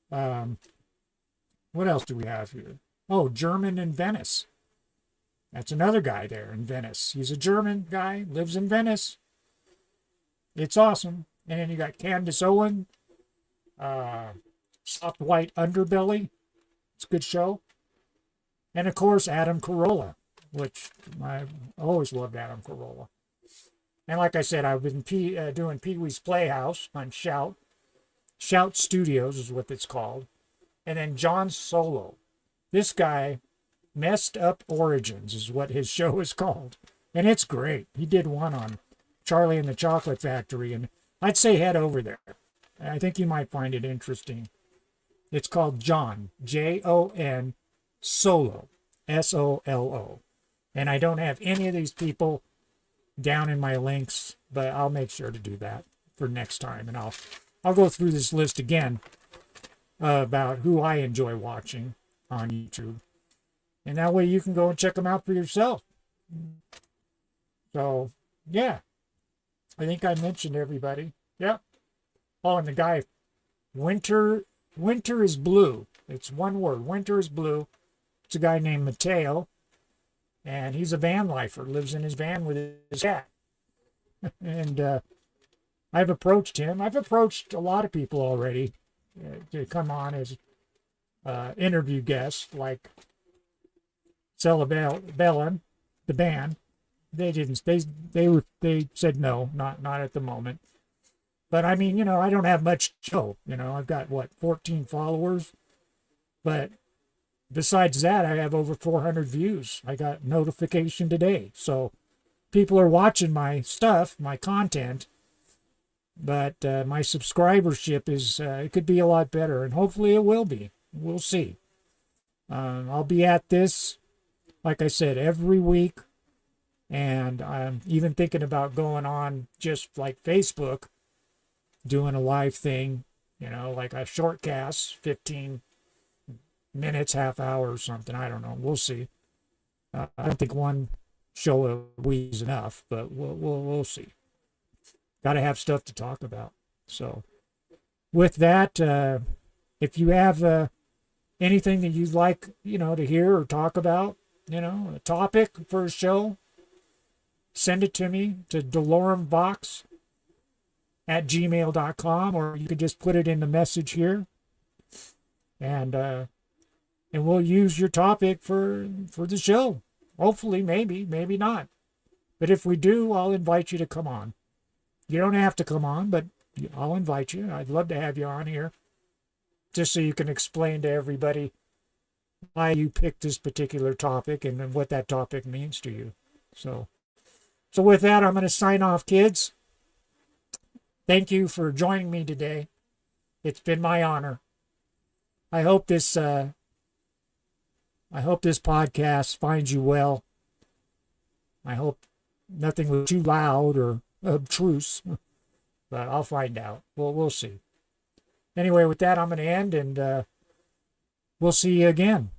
What else do we have here? Oh, German in Venice. That's another guy there in Venice. He's a German guy, lives in Venice. It's awesome. And then you got Candace Owen, Soft White Underbelly. It's a good show. And of course, Adam Carolla, which I always loved Adam Carolla. And like I said, I've been doing Pee Wee's Playhouse on Shout. Shout Studios is what it's called. And then John Solo. This guy, Messed Up Origins is what his show is called. And it's great. He did one on Charlie and the Chocolate Factory, and I'd say head over there. I think you might find it interesting. It's called John, Jon, Solo, Solo. And I don't have any of these people down in my links, but I'll make sure to do that for next time. And I'll go through this list again about who I enjoy watching on YouTube. And that way you can go and check them out for yourself. So, yeah. I think I mentioned everybody. Yep. Oh, and the guy, Winter is Blue. It's one word. Winter is Blue. It's a guy named Mateo. And he's a van lifer. Lives in his van with his cat. And I've approached him. I've approached a lot of people already to come on as interview guests, like Cerebellum, the band. They didn't. They said no, not at the moment. But I mean, I don't have much to show. I've got 14 followers, but besides that, I have over 400 views. I got notification today, so people are watching my stuff, my content. But my subscribership is it could be a lot better, and hopefully it will be. We'll see. I'll be at this, like I said, every week. And I'm even thinking about going on just like Facebook, doing a live thing, like a short cast, 15 minutes, half hour or something. I don't know. We'll see. I don't think one show a week is enough, but we'll see. Got to have stuff to talk about. So with that, if you have anything that you'd like, to hear or talk about, a topic for a show, send it to me to doloremvox@gmail.com, or you could just put it in the message here, and we'll use your topic for the show. Hopefully, maybe not. But if we do, I'll invite you to come on. You don't have to come on, but I'll invite you. I'd love to have you on here, just so you can explain to everybody why you picked this particular topic and what that topic means to you. So with that, I'm going to sign off, kids. Thank you for joining me today. It's been my honor. I hope this podcast finds you well. I hope nothing was too loud or obtruse, but I'll find out. We'll see. Anyway, with that, I'm going to end, and we'll see you again.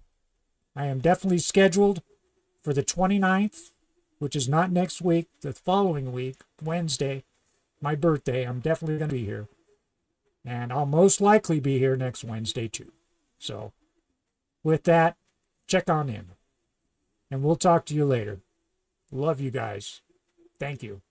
I am definitely scheduled for the 29th, which is not next week, the following week, Wednesday, my birthday. I'm definitely going to be here. And I'll most likely be here next Wednesday, too. So, with that, check on in. And we'll talk to you later. Love you guys. Thank you.